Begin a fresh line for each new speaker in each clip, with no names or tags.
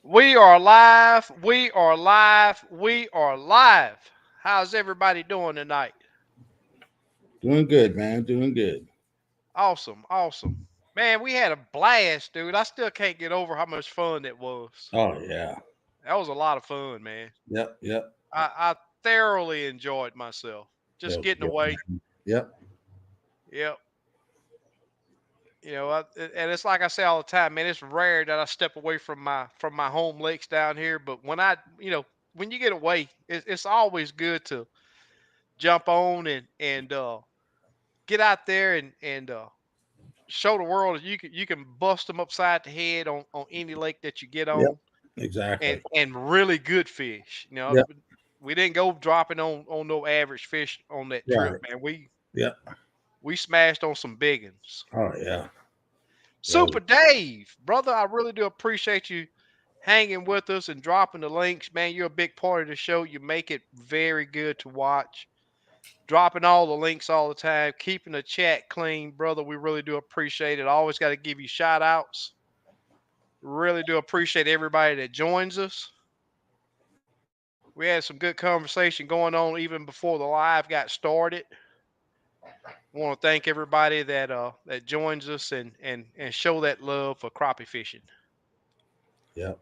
We are live. We are live. We are live. How's everybody doing tonight?
Doing good, man. Doing good.
Awesome. Awesome. Man, we had a blast, dude. I still can't get over how much fun it was.
Oh yeah.
That was a lot of fun, man.
Yep. Yep.
I thoroughly enjoyed myself.
That
Just
was
getting
good,
away.
man. Yep.
Yep. And it's like I say all the time, man. It's rare that I step away from my home lakes down here, but when you get away, it's always good to jump on and get out there and show the world that you can bust them upside the head on any lake that you get
Yep.
on, and
Exactly.
and really good fish.
Yep.
We didn't go dropping on no average fish on that trip,
Right.
man.
Yep.
We smashed on some big ones.
Oh yeah. Yeah.
Super Dave, brother, I really do appreciate you hanging with us and dropping the links, man. You're a big part of the show. You make it very good to watch. Dropping all the links all the time, keeping the chat clean, brother. We really do appreciate it. I always got to give you shout outs. Really do appreciate everybody that joins us. We had some good conversation going on even before the live got started. Want to thank everybody that joins us and show that love for crappie fishing.
Yep.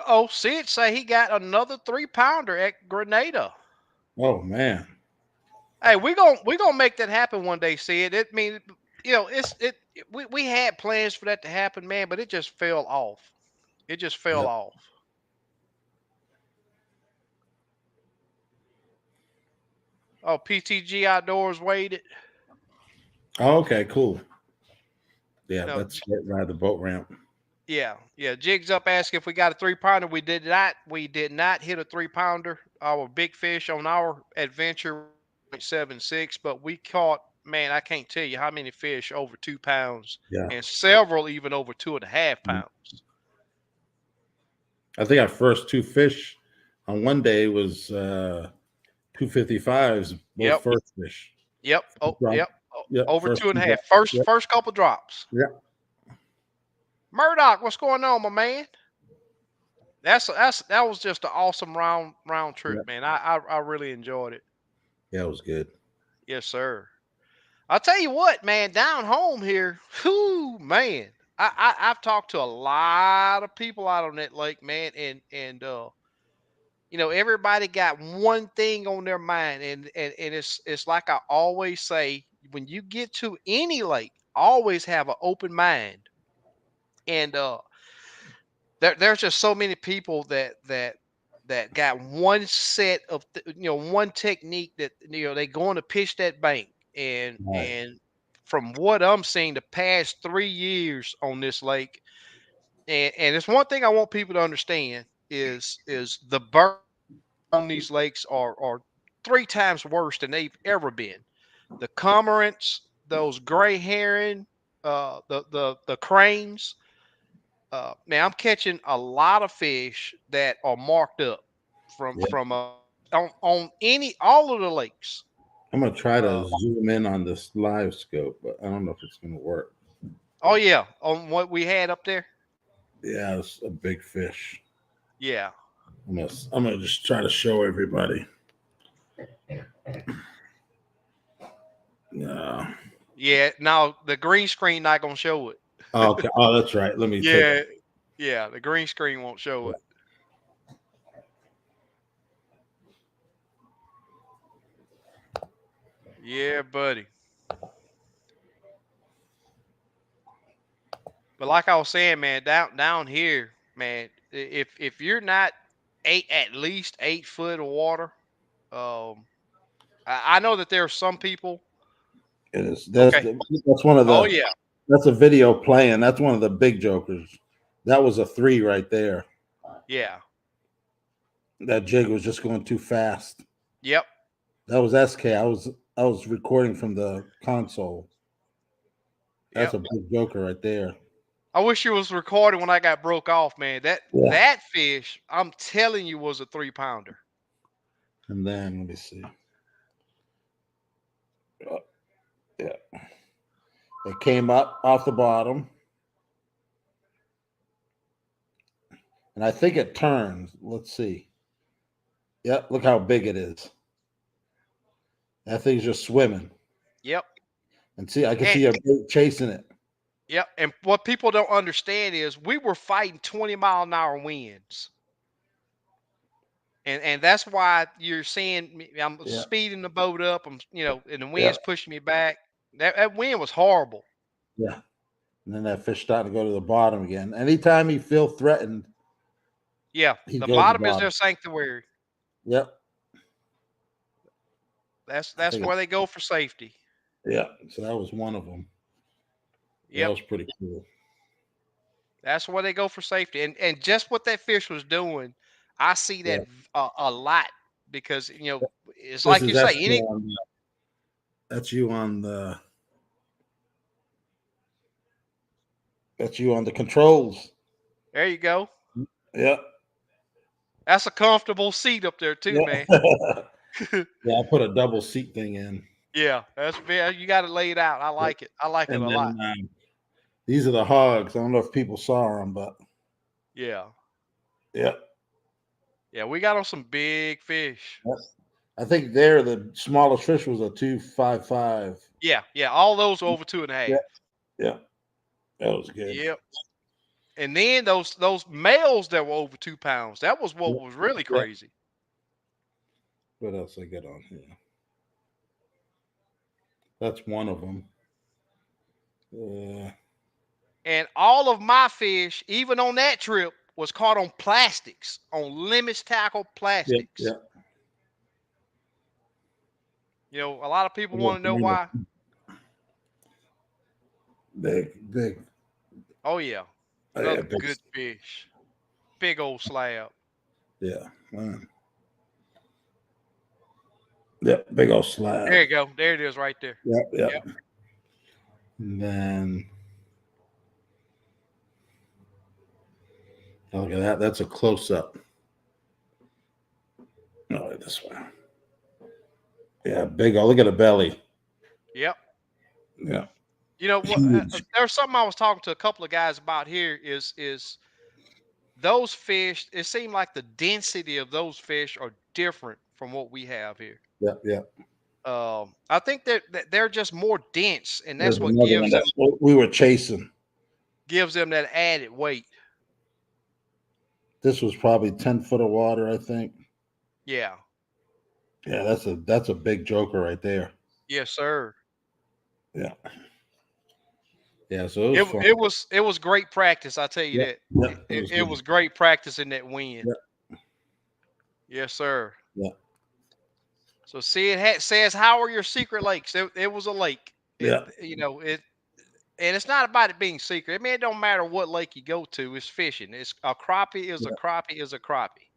Oh, Sid say he got another 3 pounder at Grenada.
Oh man.
Hey, we gonna make that happen one day, Sid. It mean we had plans for that to happen, man, but it just fell off. It just fell
Yep.
off. Oh, PTG Outdoors waited.
Oh, okay. Cool. Yeah.
No,
That's right by the boat ramp.
yeah. Jigs up asking if we got a 3 pounder. We did not. We did not hit a 3 pounder. Our big fish on our adventure 0.76, but we caught, man, I can't tell you how many fish over 2 pounds
Yeah.
and several even over 2.5 pounds.
I think our first two fish on one day was 255s, both
Yep.
first fish.
Yep. Oh,
Drop.
yep.
Yep.
Over
First
two and
two
a half.
drop.
First,
Yep.
first couple drops.
Yep.
Murdoch, what's going on, my man? That was just an awesome round trip,
Yep.
man. I really enjoyed it.
Yeah, it was good.
Yes, sir. I'll tell you what, man. Down home here, whoo, man. I've talked to a lot of people out on that lake, man, and everybody got one thing on their mind, and it's like I always say, when you get to any lake, always have an open mind. And there's just so many people that got one set of one technique that they going to pitch that bank, and
Right.
and from what I'm seeing the past 3 years on this lake, and it's one thing I want people to understand is the birds on these lakes are 3 times worse than they've ever been. The cormorants, those gray heron, the cranes. Now I'm catching a lot of fish that are marked up
Yeah.
on any all of the lakes.
I'm gonna try
Uh,
to zoom in on this live scope, but I don't know if it's gonna work.
oh yeah, on what we had up there.
Yeah, it's a big fish.
Yeah,
I'm gonna just try to show everybody. Yeah.
yeah. Now the green screen not gonna show it.
Oh, okay. Oh, that's right. Let me take.
Yeah, yeah. The green screen won't show it. Yeah, buddy. But like I was saying, man, down here, man, if you're not at least 8 foot of water, um, I know that there are some people.
It is.
Okay.
That's one of
Oh
the.
yeah,
That's a video playing. That's one of the big jokers. That was a three right there.
yeah,
That jig was just going too fast.
yep,
That was SK. I was recording from the console. That's
yep.
a big joker right there.
I wish you was recording when I got broke off, man. That
Yeah.
that fish, I'm telling you, was a 3 pounder.
And then let me see. Uh, Yeah. It came up off the bottom. and I think it turns. Let's see. Yep, look how big it is. That thing's just swimming.
Yep.
And see, I can
And
see a boat chasing it.
yep. And what people don't understand is we were fighting 20-mile-an-hour winds. And that's why you're seeing me. I'm
Yeah,
speeding the boat up. And the
yeah,
wind's pushing me back. That wind was horrible.
yeah. And then that fish starting to go to the bottom again. Anytime he feel threatened,
Yeah,
he
the
goes to the
bottom is
bottom.
their sanctuary.
Yep. I
That's
think.
where they go for safety.
Yeah. So that was one of them. That
Yep,
was pretty cool.
that's where they go for safety. And just what that fish was doing, I see that
Yeah.
a lot because it's
This
like
is
you say.
that's you on the that's you on the controls.
There you go.
Yeah.
That's a comfortable seat up there too,
Yeah.
man.
Yeah. I put a double seat thing in,
Yeah, that's very. You got to lay it out. I
yeah.
like it. I like it
And
a lot.
then these are the hogs. I don't know if people saw them, but
Yeah,
yeah.
yeah. We got on some big fish.
Yeah. I think there the smallest fish was a 255.
Yeah, yeah. All those over two and a
Yeah,
half.
yeah, that was good.
Yep. And then those males that were over 2 pounds. That was what
Yeah,
was really
yeah.
crazy.
What else I got on here? That's one of them.
And all of my fish, even on that trip, was caught on plastics, on limits tackle
Yeah,
plastics.
yeah.
A lot of people want to know why.
Big, big.
Oh yeah,
Yeah,
another
big.
good fish, big old slab.
Yeah, yeah, big old
There
slab.
you go. There it is, right there.
Yeah, yeah.
Yep.
And then look at that. That's a close up. Oh, this one. Yeah, big. Oh, look at the belly.
Yep.
Yeah,
You know what?
huge.
There's something I was talking to a couple of guys about here. Is those fish? It seemed like the density of those fish are different from what we have here.
Yeah, yeah.
I think that they're just more dense, and
There's
that's what
another one.
gives
That's
them
what we were chasing.
that added weight.
This was probably 10 foot of water, I think.
Yeah.
Yeah, that's a big joker right there.
Yes, sir.
Yeah, yeah. So it was
It
fun.
it was great practice. I tell you
Yeah,
that.
yeah.
It,
It
it,
was
it
good.
was great practice in that wind.
Yeah,
Yes, sir.
yeah,
So see, says, "How are your secret lakes?" It was a lake. It
yeah,
you know it, and it's not about it being secret. I mean, it don't matter what lake you go to. It's fishing. It's a crappie is a
yeah,
crappie is a crappie.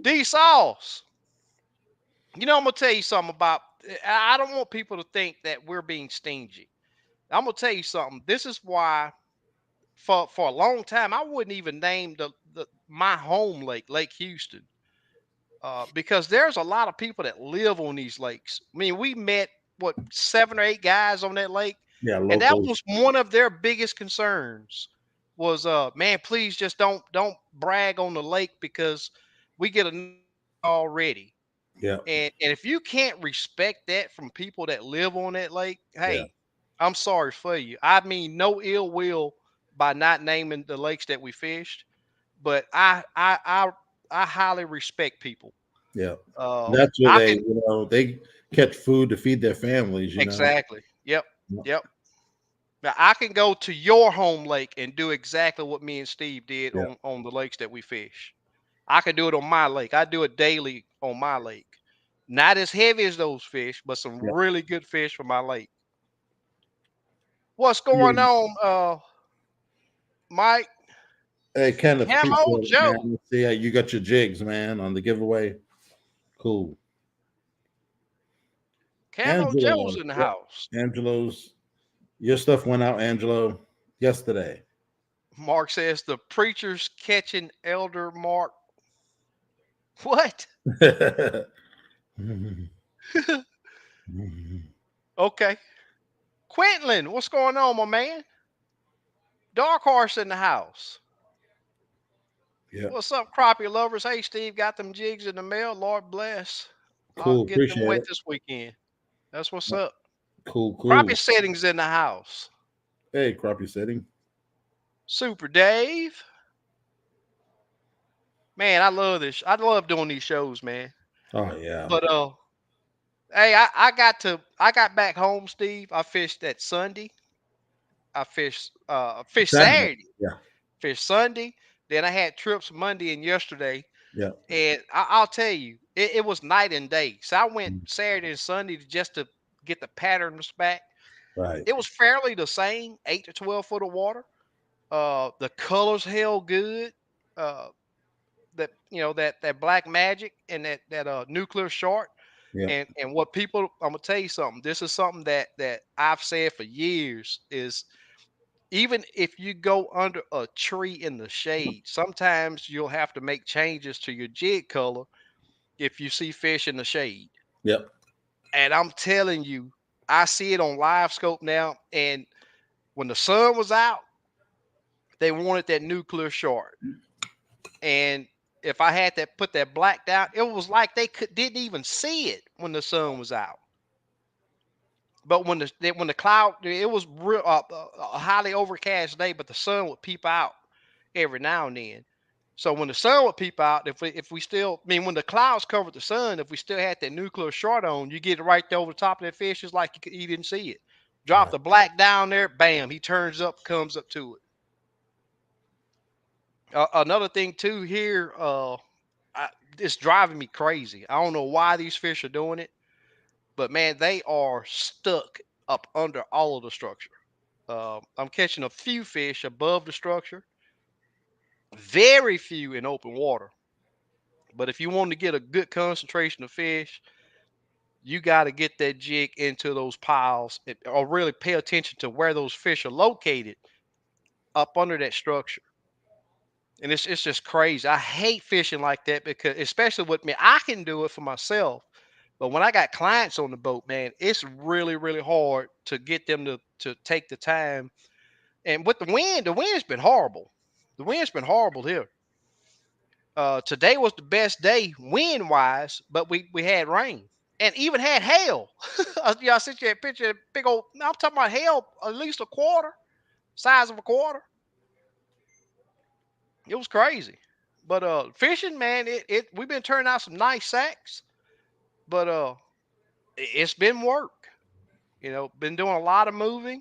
D sauce. I'm gonna tell you something about. I don't want people to think that we're being stingy. I'm gonna tell you something. This is why for a long time I wouldn't even name the my home lake, Lake Houston, because there's a lot of people that live on these lakes. I mean, we met what 7 or 8 guys on that lake,
yeah.
and that
Locals.
was one of their biggest concerns. Was man, please just don't brag on the lake because we get enough already.
Yeah,
And if you can't respect that from people that live on that lake,
yeah,
hey, I'm sorry for you. I mean, no ill will by not naming the lakes that we fished, but I highly respect people.
yeah. That's where
I
they,
can
they catch food to feed their families.
exactly. Yep.
Yeah,
Yep. Now I can go to your home lake and do exactly what me and Steve did
yeah,
on the lakes that we fish. I can do it on my lake. I do it daily on my lake. Not as heavy as those fish, but some
yeah.
really good fish from my lake. What's going
Yeah.
on, Mike?
Hey, Kenneth, appreciate
Camo
it, man.
Joe.
Let's see how you got your jigs, man, on the giveaway. Cool.
Camo
Angelo.
Joe's in the
Yep.
house.
Angelo's. Your stuff went out, Angelo, yesterday.
Mark says the preacher's catching Elder Mark. What? Okay. Quentin, what's going on, my man? Dark Horse in the house.
Yep.
What's up, crappie lovers? Hey, Steve, got them jigs in the mail. Lord bless. I'll
Cool.
get them
Appreciate
wet
it.
this weekend. That's what's up.
Cool.
Crappie
Cool.
settings in the house.
Hey, crappie setting.
Super Dave. Man, I love this. I love doing these shows, man.
Oh yeah.
But hey, I got back home, Steve. I fished that Sunday. I fished
Saturday.
Saturday.
Yeah.
Fished Sunday. Then I had trips Monday and yesterday.
Yeah.
And I'll tell you, it was night and day. So I went
Mm.
Saturday and Sunday just to get the patterns back.
Right.
It was fairly the same, 8 to 12 foot of water. The colors held good. Uh, that black magic and that nuclear shark.
Yeah.
And what people, I'm gonna tell you something. This is something that I've said for years is even if you go under a tree in the shade, sometimes you'll have to make changes to your jig color if you see fish in the shade.
Yep.
And I'm telling you, I see it on live scope now. And when the sun was out, they wanted that nuclear short. And if I had to put that black down, it was like didn't even see it when the sun was out. But when the cloud, it was real a highly overcast day, but the sun would peep out every now and then. So when the sun would peep out, if we still, I mean, when the clouds covered the sun, if we still had that nuclear short on, you get it right there over the top of that fish, it's like he didn't see it. Drop
Right.
the black down there, bam, he turns up, comes up to it. Another thing too here, it's driving me crazy. I don't know why these fish are doing it, but man, they are stuck up under all of the structure. I'm catching a few fish above the structure, very few in open water. But if you want to get a good concentration of fish, you got to get that jig into those piles or really pay attention to where those fish are located up under that structure. And it's just crazy. I hate fishing like that because especially with me, I can do it for myself. But when I got clients on the boat, man, it's really, really hard to get them to take the time. And with the wind's been horrible. The wind's been horrible here. Today was the best day wind wise, but we had rain and even had hail. I sent you a picture of big old. I'm talking about hail, at least a quarter, size of a quarter. It was crazy. But fishing, man, it we've been turning out some nice sacks, but it's been work. Been doing a lot of moving.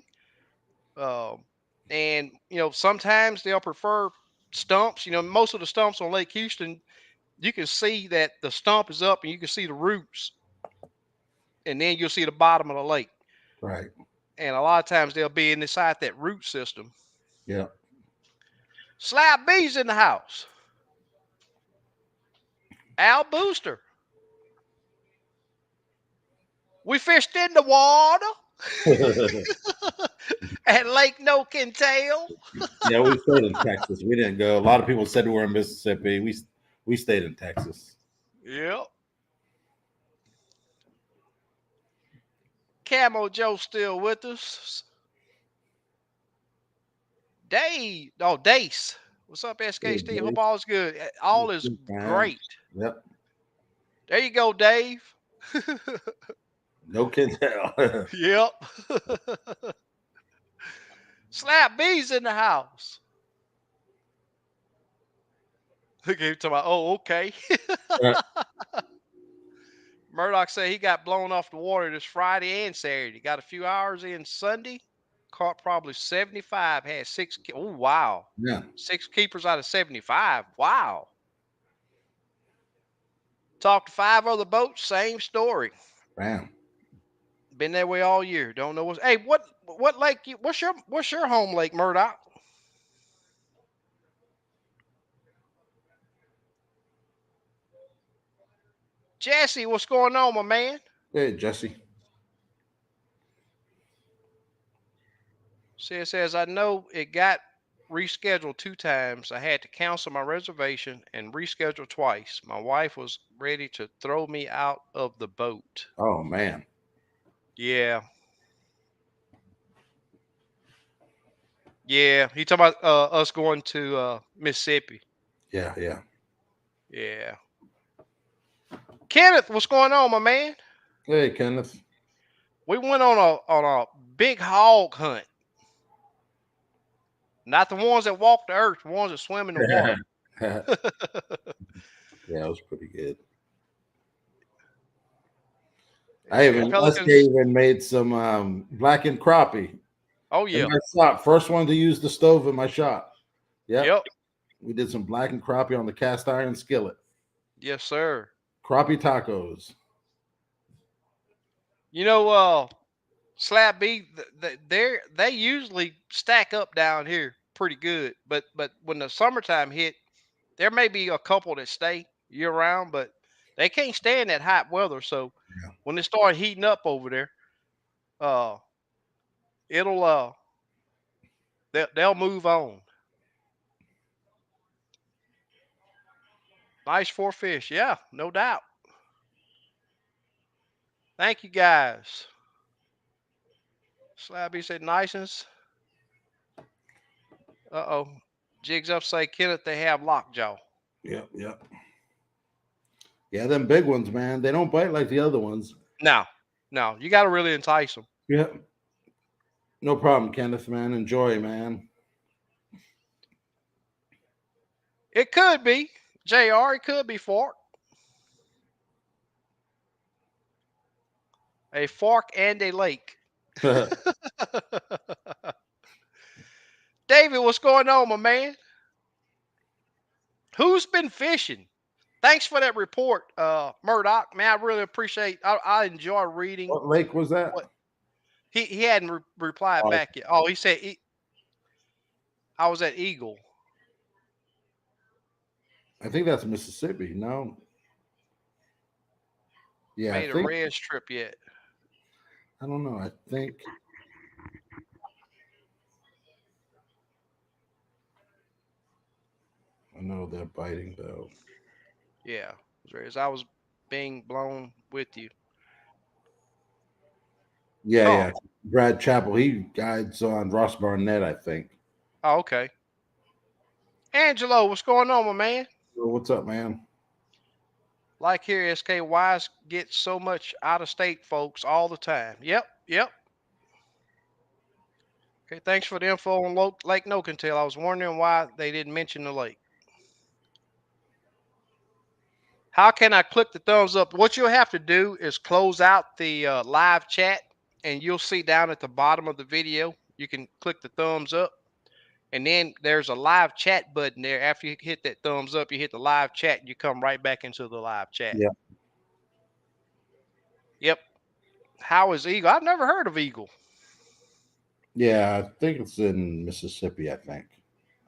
Um, and sometimes they'll prefer stumps. Most of the stumps on Lake Houston, you can see that the stump is up and you can see the roots, and then you'll see the bottom of the lake.
Right.
And a lot of times they'll be inside that root system.
Yeah.
Slab B's in the house. Al Booster. We fished in the water at Lake No Quintal.
Yeah, we stayed in Texas. We didn't go. A lot of people said we were in Mississippi. We stayed in Texas.
Yep. Camo Joe still with us. Dave. Oh, Dace. What's up, SK
Hey,
Steve? Hope
Dave.
all is good. All is
Man.
great.
Yep.
There you go, Dave.
No can tell.
Yep. Slap B's in the house. Look at him talking about, oh, okay. Murdoch said he got blown off the water this Friday and Saturday. Got a few hours in Sunday. Caught probably 75. Had six. Oh, wow.
Yeah.
6 keepers out of 75. Wow. Talked to 5 other boats. Same story.
Bam.
Been that way all year. Don't know what's. Hey, what lake? What's your home lake, Murdoch? Jesse, what's going on, my man?
Hey, Jesse.
Says I know it got rescheduled 2 times. I had to cancel my reservation and reschedule twice. My wife was ready to throw me out of the boat.
Oh man.
Yeah, yeah. He talking about us going to Mississippi.
Yeah, yeah.
Yeah. Kenneth, what's going on, my man?
Hey, Kenneth.
We went on a big hog hunt. Not the ones that walk the earth, the ones that swim in the water.
Yeah, it was pretty good. I
Yeah,
even SK
pelicans.
even made some blackened crappie
Oh
in
yeah.
my shop. First one to use the stove in my shop. Yep,
Yep.
we did some blackened crappie on the cast iron skillet.
Yes, sir.
Crappie tacos.
You know, Slab B, they usually stack up down here pretty good. But when the summertime hit, there may be a couple that stay year round, but they can't stand that hot weather. So
Yeah,
when it start heating up over there, uh, it'll they'll move on. Nice for fish, yeah, no doubt. Thank you guys. Slabby said nicens. Uh-oh. Jigs up say Kenneth they have lockjaw.
yep, yep. Yeah, them big ones, man. They don't bite like the other ones.
No, no, you got to really entice them.
Yep. No problem, Kenneth, man. Enjoy, man.
It could be Jr. It could be fork, a fork and a lake. David, what's going on, my man? Who's been fishing? Thanks for that report, Murdoch. Man, I really appreciate. I enjoy reading
What lake was that?
what he hadn't replied
Oh,
back yet. Oh, he said I was at Eagle.
I think that's Mississippi. No. Yeah, I
Made a
think.
res trip yet.
I don't know. I think. I know they're biting though.
Yeah, as I was being blown with you.
Yeah,
Oh,
yeah. Brad Chappell. He guides on Ross Barnett, I think.
oh, okay. Angelo, what's going on, my man?
Well, what's up, man?
Like here, SK Wise gets so much out of state folks all the time. Yep, yep. Okay, thanks for the info on Lake Nokentel. I was wondering why they didn't mention the lake. How can I click the thumbs up? What you'll have to do is close out the live chat, and you'll see down at the bottom of the video, you can click the thumbs up. And then there's a live chat button there. After you hit that thumbs up, you hit the live chat, and you come right back into the live chat.
Yeah.
Yep. How is Eagle? I've never heard of Eagle.
Yeah, I think it's in Mississippi, I think.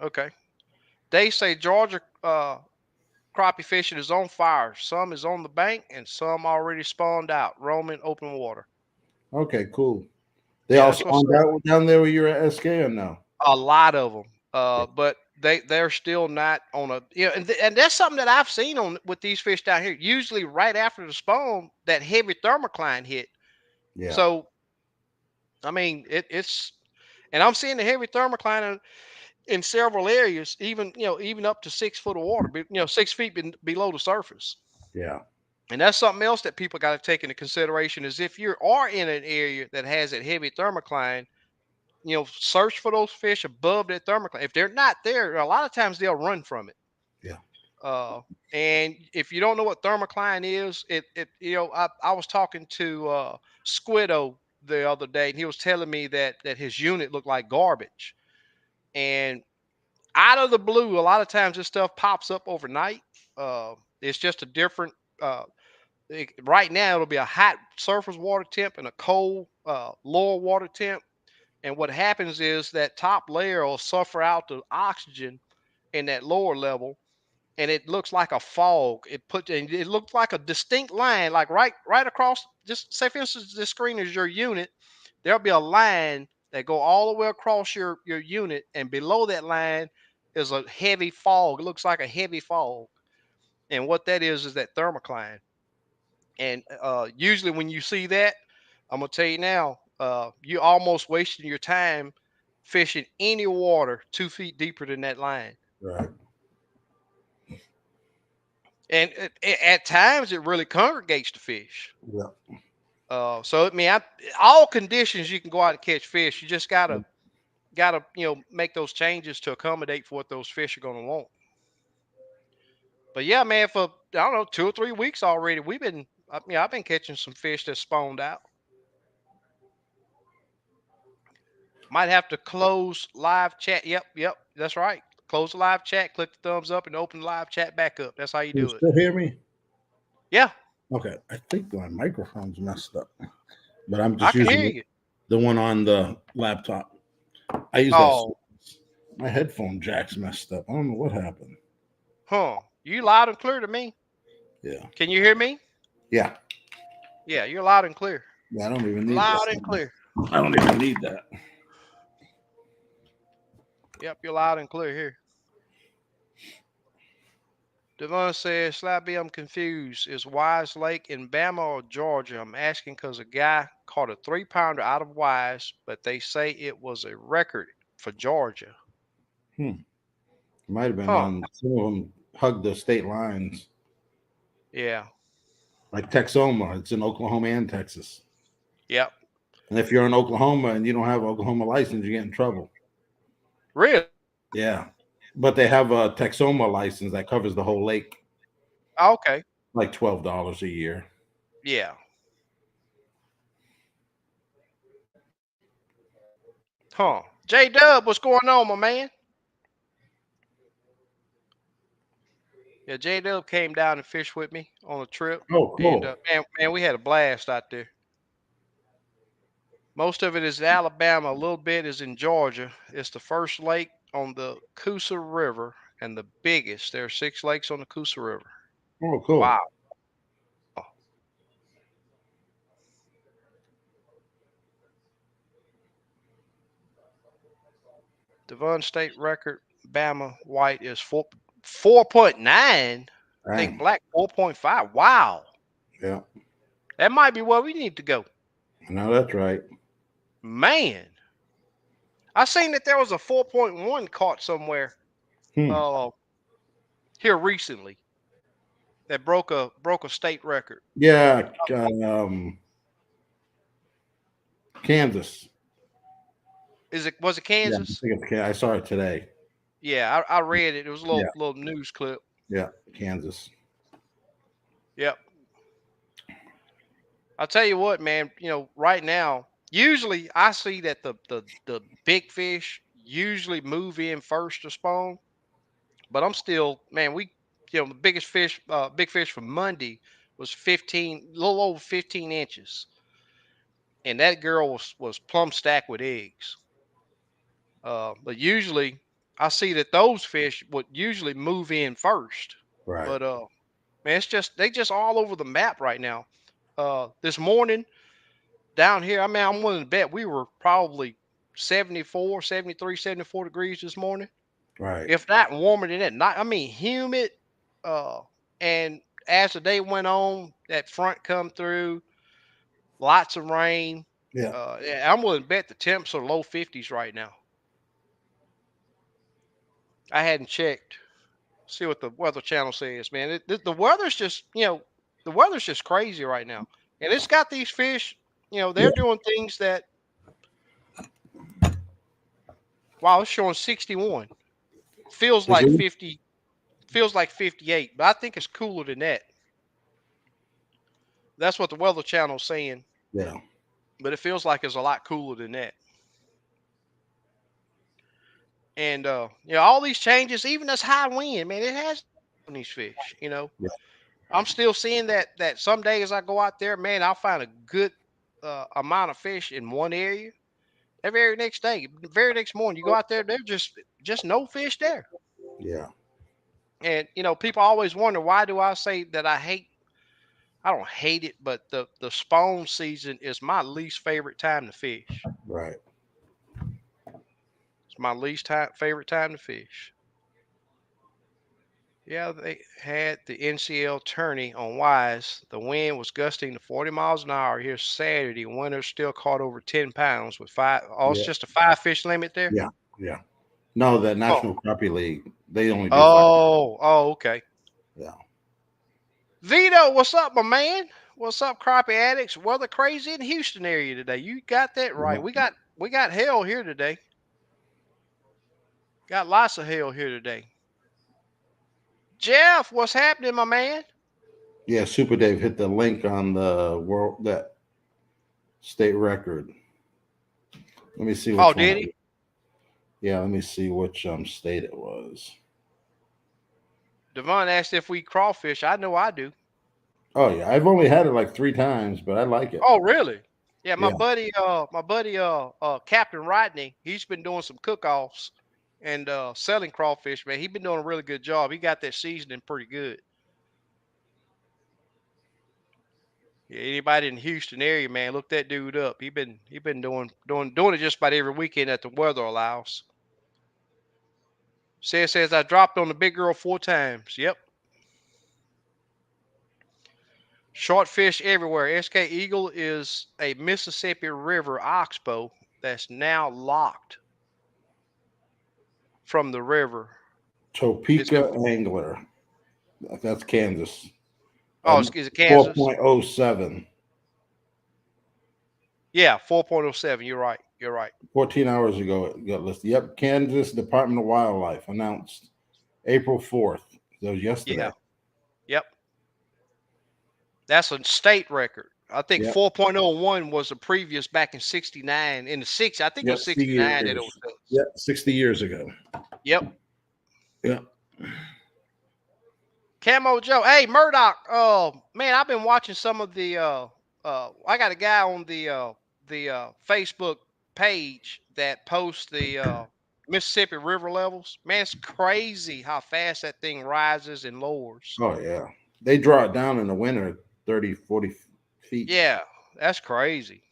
Okay. They say Georgia crappie fishing is on fire. Some is on the bank, and some already spawned out, roaming open water.
Okay, cool. They
Yeah,
all
that's what's
spawned
up.
out down there where you're at SK or no?
A lot of them.
Yeah.
But they're still not on a and that's something that I've seen on with these fish down here. Usually, right after the spawn, that heavy thermocline hit.
Yeah.
So I mean, it's and I'm seeing the heavy thermocline in several areas, even even up to 6 foot of water, 6 feet below the surface.
Yeah.
And that's something else that people got to take into consideration is if you are in an area that has that heavy thermocline, search for those fish above that thermocline. If they're not there, a lot of times they'll run from it.
Yeah.
Uh, and if you don't know what thermocline is, I was talking to Squiddo the other day, and he was telling me that his unit looked like garbage. And out of the blue, a lot of times this stuff pops up overnight. It's just a different. Right now, it'll be a hot surface water temp and a cold lower water temp. And what happens is that top layer will suffer out the oxygen in that lower level, and it looks like a fog. It looks like a distinct line, like right across. Just say, for instance, this screen is your unit. There'll be a line that go all the way across your unit, and below that line is a heavy fog. It looks like a heavy fog, and what that is that thermocline. And usually, when you see that, I'm gonna tell you now, you're almost wasting your time fishing any water 2 feet deeper than that line.
Right.
and at times it really congregates the fish.
Yeah.
So I mean, all conditions you can go out and catch fish. You just gotta make those changes to accommodate for what those fish are gonna want. But yeah, man, for I don't know 2 or 3 weeks already, I've been catching some fish that spawned out. Might have to close live chat. Yep, yep, that's right. Close the live chat, click the thumbs up, and open the live chat back up. That's how you
Can you
do it.
still hear me?
Yeah,
Okay. I think my microphone's messed up, but I'm
I
just
can
using
hear you.
the one on the laptop. I use that.
Oh,
My headphone jack's messed up. I don't know what happened.
huh. You loud and clear to me.
Yeah.
Can you hear me?
Yeah.
Yeah, you're loud and clear.
Yeah. I don't even need
Loud and
that.
clear.
I don't even need that.
Yep, you're loud and clear here. Devon says, Slappy, I'm confused. Is Wise Lake in Bama or Georgia? I'm asking because a guy caught a 3 pounder out of Wise, but they say it was a record for Georgia.
Hmm. Might have been
Huh.
on some of them hug the state lines,
Yeah.
like Texoma. It's in Oklahoma and Texas.
Yep.
And if you're in Oklahoma and you don't have an Oklahoma license, you get in trouble.
Really?
Yeah. But they have a Texoma license that covers the whole lake,
Okay.
like $12 a year.
Yeah. Huh. J Dub, what's going on, my man? Yeah, J Dub came down and fished with me on a trip.
Oh,
And
cool.
man, we had a blast out there. Most of it is Alabama, a little bit is in Georgia. It's the first lake on the Coosa River and the biggest. There are 6 lakes on the Coosa River.
Oh,
Wow.
cool.
Devon State record, Bama white is 4.9. I think
Dang.
black 4.5. Wow.
Yeah.
That might be where we need to go.
No, that's right.
Man. I seen that there was a 4.1 caught somewhere
Hmm.
uh here recently that broke a state record.
Yeah. Kansas.
Was it
Yeah. I
Kansas?
think it's I saw it today.
Yeah, I read it. It was a
Yeah.
little news clip.
Yeah. Kansas.
Yep. I'll tell you what, man, right now, usually I see that the big fish usually move in first to spawn, but I'm still, man, the biggest fish, big fish from Monday was 15, a little over 15 inches. And that girl was plumb stacked with eggs. But usually I see that those fish would usually move in first.
Right.
But man, they just all over the map right now. This morning down here, I mean, I'm willing to bet we were probably 74, 73, 74 degrees this morning.
Right.
If not warmer than that. Not, I mean, humid. Uh, and as the day went on, that front come through, lots of rain.
Yeah.
Yeah, I'm willing to bet the temps are low 50s right now. I hadn't checked. See what the Weather Channel says, man. The weather's just, the weather's just crazy right now, and it's got these fish.
Yeah.
They're doing things that. Wow, it's showing 61. Feels
Is
like
it?
50. Feels like 58, but I think it's cooler than that. That's what the Weather Channel's saying,
Yeah.
but it feels like it's a lot cooler than that. And all these changes, even this high wind, man, it has on these fish.
Yeah.
I'm still seeing that some days I go out there, man, I'll find a good amount of fish in one area. The very next day, the very next morning, you go out there, there's just no fish there.
Yeah.
And people always wonder, why do I say that I don't hate it, but the spawn season is my least favorite time to fish.
Right.
It's my favorite time to fish. Yeah, they had the NCL tourney on Wise. The wind was gusting to 40 miles an hour here Saturday. Winners still caught over 10 pounds with five. Oh, it's
Yeah.
just a 5 fish limit there?
Yeah. Yeah. No, the
Oh,
National Crappie League, they only do five.
oh, okay.
Yeah.
Vito, what's up, my man? What's up, crappie addicts? Weather crazy in Houston area today. You got that right.
Yeah.
We got hail here today. Got lots of hail here today. Jeff, what's happening, my man?
Yeah, Super Dave hit the link on the world that state record. Let me see
Oh,
which one
did
it
he?
was. Yeah, let me see which state it was.
Devon asked if we crawfish. I know I do.
Oh yeah, I've only had it like 3 times, but I like it.
Oh, really? Yeah, my
Yeah,
buddy, Captain Rodney, he's been doing some cook-offs and selling crawfish, man. He's been doing a really good job. He got that seasoning pretty good. Yeah, anybody in the Houston area, man, look that dude up. He been doing it just about every weekend that the weather allows. Says I dropped on the big girl 4 times. Yep. Short fish everywhere. SK Eagle is a Mississippi River oxbow that's now locked from the river. It's been
Topeka Angler. That's Kansas.
is it Kansas?
4.07.
Yeah, 4.07. You're right. You're right.
14 hours ago it got listed. Yep, Kansas Department of Wildlife announced April 4th. That was
Yeah.
yesterday.
Yep. That's a state record. I think
Yep.
4.01 was the previous back in 69. In the six, I think it
Yep.
was 69 that it
60 years.
was.
Yep. 60 years ago.
Yep.
Yep.
Camo Joe. Hey, Murdoch. Oh man, I've been watching some of the I got a guy on the Facebook page that posts the Mississippi River levels. Man, it's crazy how fast that thing rises and lowers.
Oh yeah. They draw it down in the winter 30, 40 feet.
Yeah, that's crazy.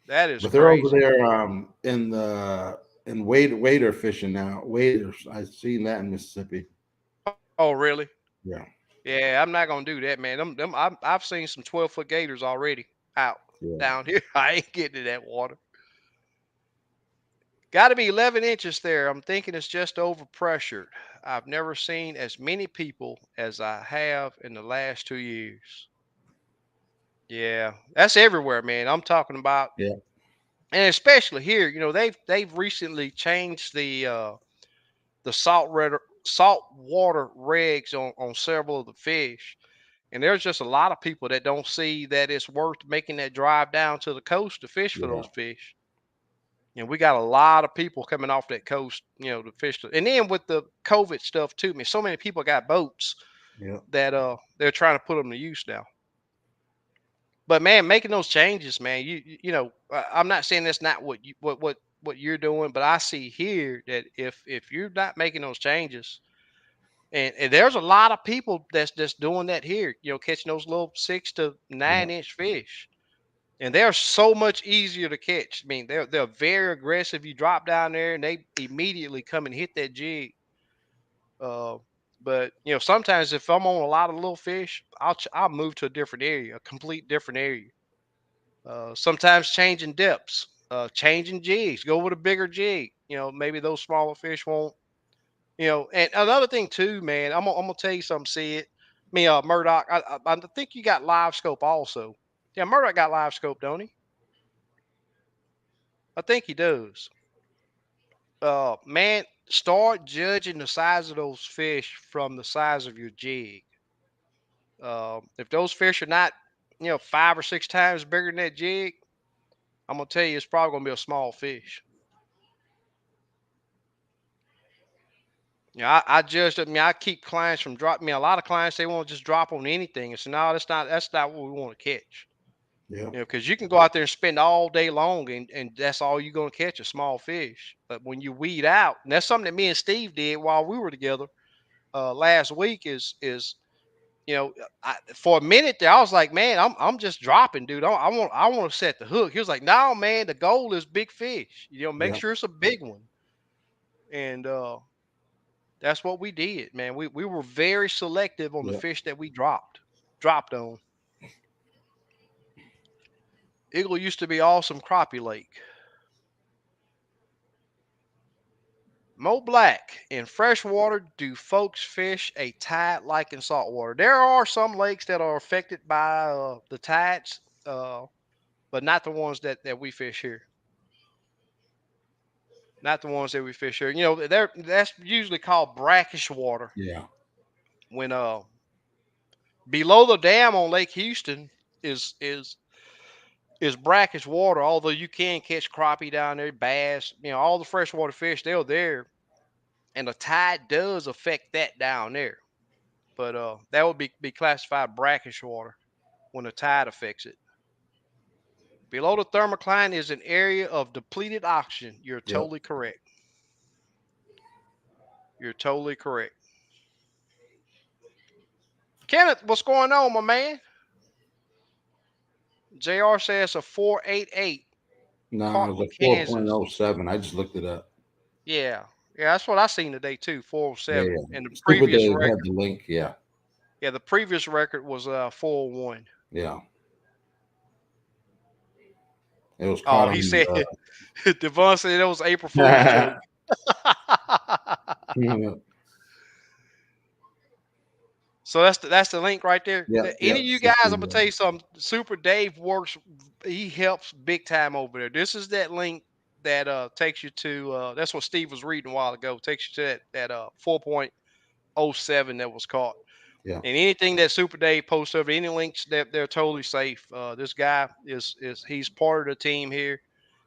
That is
But they're over
crazy.
there in wader fishing now. Waders. I've seen that in Mississippi.
Oh, really?
Yeah.
Yeah, I'm not gonna do that, man. I've seen some 12-foot gators already out
Yeah.
down here. I ain't getting in that water. Got to be 11 inches there. I'm thinking it's just over pressured. I've never seen as many people as I have in the last 2 years. Yeah, that's everywhere, man. I'm talking about,
Yeah.
and especially here. They've recently changed the salt water regs on several of the fish, and there's just a lot of people that don't see that it's worth making that drive down to the coast to fish for
Yeah.
those fish. We got a lot of people coming off that coast, to fish. And then with the COVID stuff too, man, so many people got boats
Yeah.
that they're trying to put them to use now. But man, making those changes, man, I'm not saying that's not what you're doing, but I see here that if you're not making those changes, and there's a lot of people that's just doing that here, catching those little 6 to 9 inch fish. And they're so much easier to catch. I mean, they're very aggressive. You drop down there and they immediately come and hit that jig. Uh, but sometimes if I'm on a lot of little fish, I'll move to a different area, a complete different area. Sometimes changing depths, changing jigs, go with a bigger jig. Maybe those smaller fish won't. And another thing too, man, I'm gonna tell you something. See it, me, Murdoch. I think you got live scope also. Yeah, Murdoch got live scope, don't he? I think he does. Man, start judging the size of those fish from the size of your jig. If those fish are not, 5 or 6 times bigger than that jig, I'm gonna tell you it's probably gonna be a small fish. I judged it. I mean, I keep clients from dropping me. A lot of clients they want to just drop on anything. And so no, that's not what we want to catch.
Yeah.
Because you can go out there and spend all day long and that's all you're gonna catch a small fish. But when you weed out, and that's something that me and Steve did while we were together last week is for a minute there I was like, man, I'm just dropping, dude. I want to set the hook. He was like, no, man, the goal is big fish. Make
Yeah.
sure it's a big one. And that's what we did, man. We were very selective on the
Yeah.
fish that we dropped on. Eagle used to be awesome crappie lake. Mo Black, in freshwater, do folks fish a tide like in saltwater? There are some lakes that are affected by the tides, but not the ones that we fish here. Not the ones that we fish here. That's usually called brackish water.
Yeah.
When below the dam on Lake Houston is is is brackish water. Although you can catch crappie down there, bass, all the freshwater fish, they're there, and the tide does affect that down there. But that would be classified brackish water when the tide affects it. Below the thermocline is an area of depleted oxygen. You're
Yep.
totally correct. You're totally correct. Kenneth, what's going on, my man? JR says a 488
No,
caught
it was
in
a
Kansas.
4.07. I just looked it up.
Yeah. Yeah, that's what I seen today too,
Yeah,
407.
yeah.
And the
Stupid
previous
Dave had
record,
the link. Yeah,
yeah, the previous record was 401.
yeah. It was
Oh,
caught
he
on.
said Devon said that was April Fool's joke. So that's the link right there.
Yep,
Any
yep.
of you guys, I'm gonna
16.
tell you something. Super Dave works. He helps big time over there. This is that link that takes you to. That's what Steve was reading a while ago. Takes you to that 4.07 that was caught.
Yeah,
And anything that Super Dave posts over, any links that they're totally safe. This guy is he's part of the team here.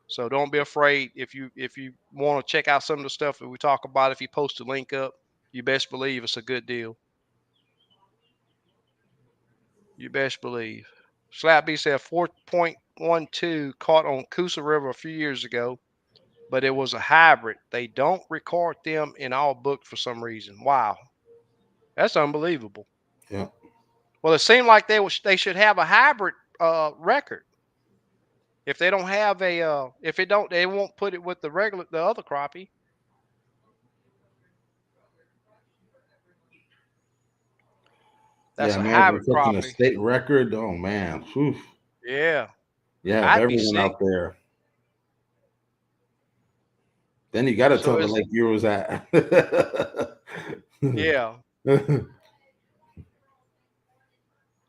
So don't be afraid if you want to check out some of the stuff that we talk about. If you post a link up, you best believe it's a good deal. You best believe. Slap B said 4.12 caught on Coosa River a few years ago, but it was a hybrid. They don't record them in all books for some reason. Wow, that's unbelievable.
yeah,
Well, it seemed like they should have a hybrid record. If they don't have a if it don't, they won't put it with the other crappie. That's
yeah.
a
Imagine
hybrid
catching a
crappie.
state record. Oh man. Whew.
Yeah,
Yeah, of
I'd be
everyone
sick.
out there. Then you got to
So
tell the
is
lake you was at.
yeah.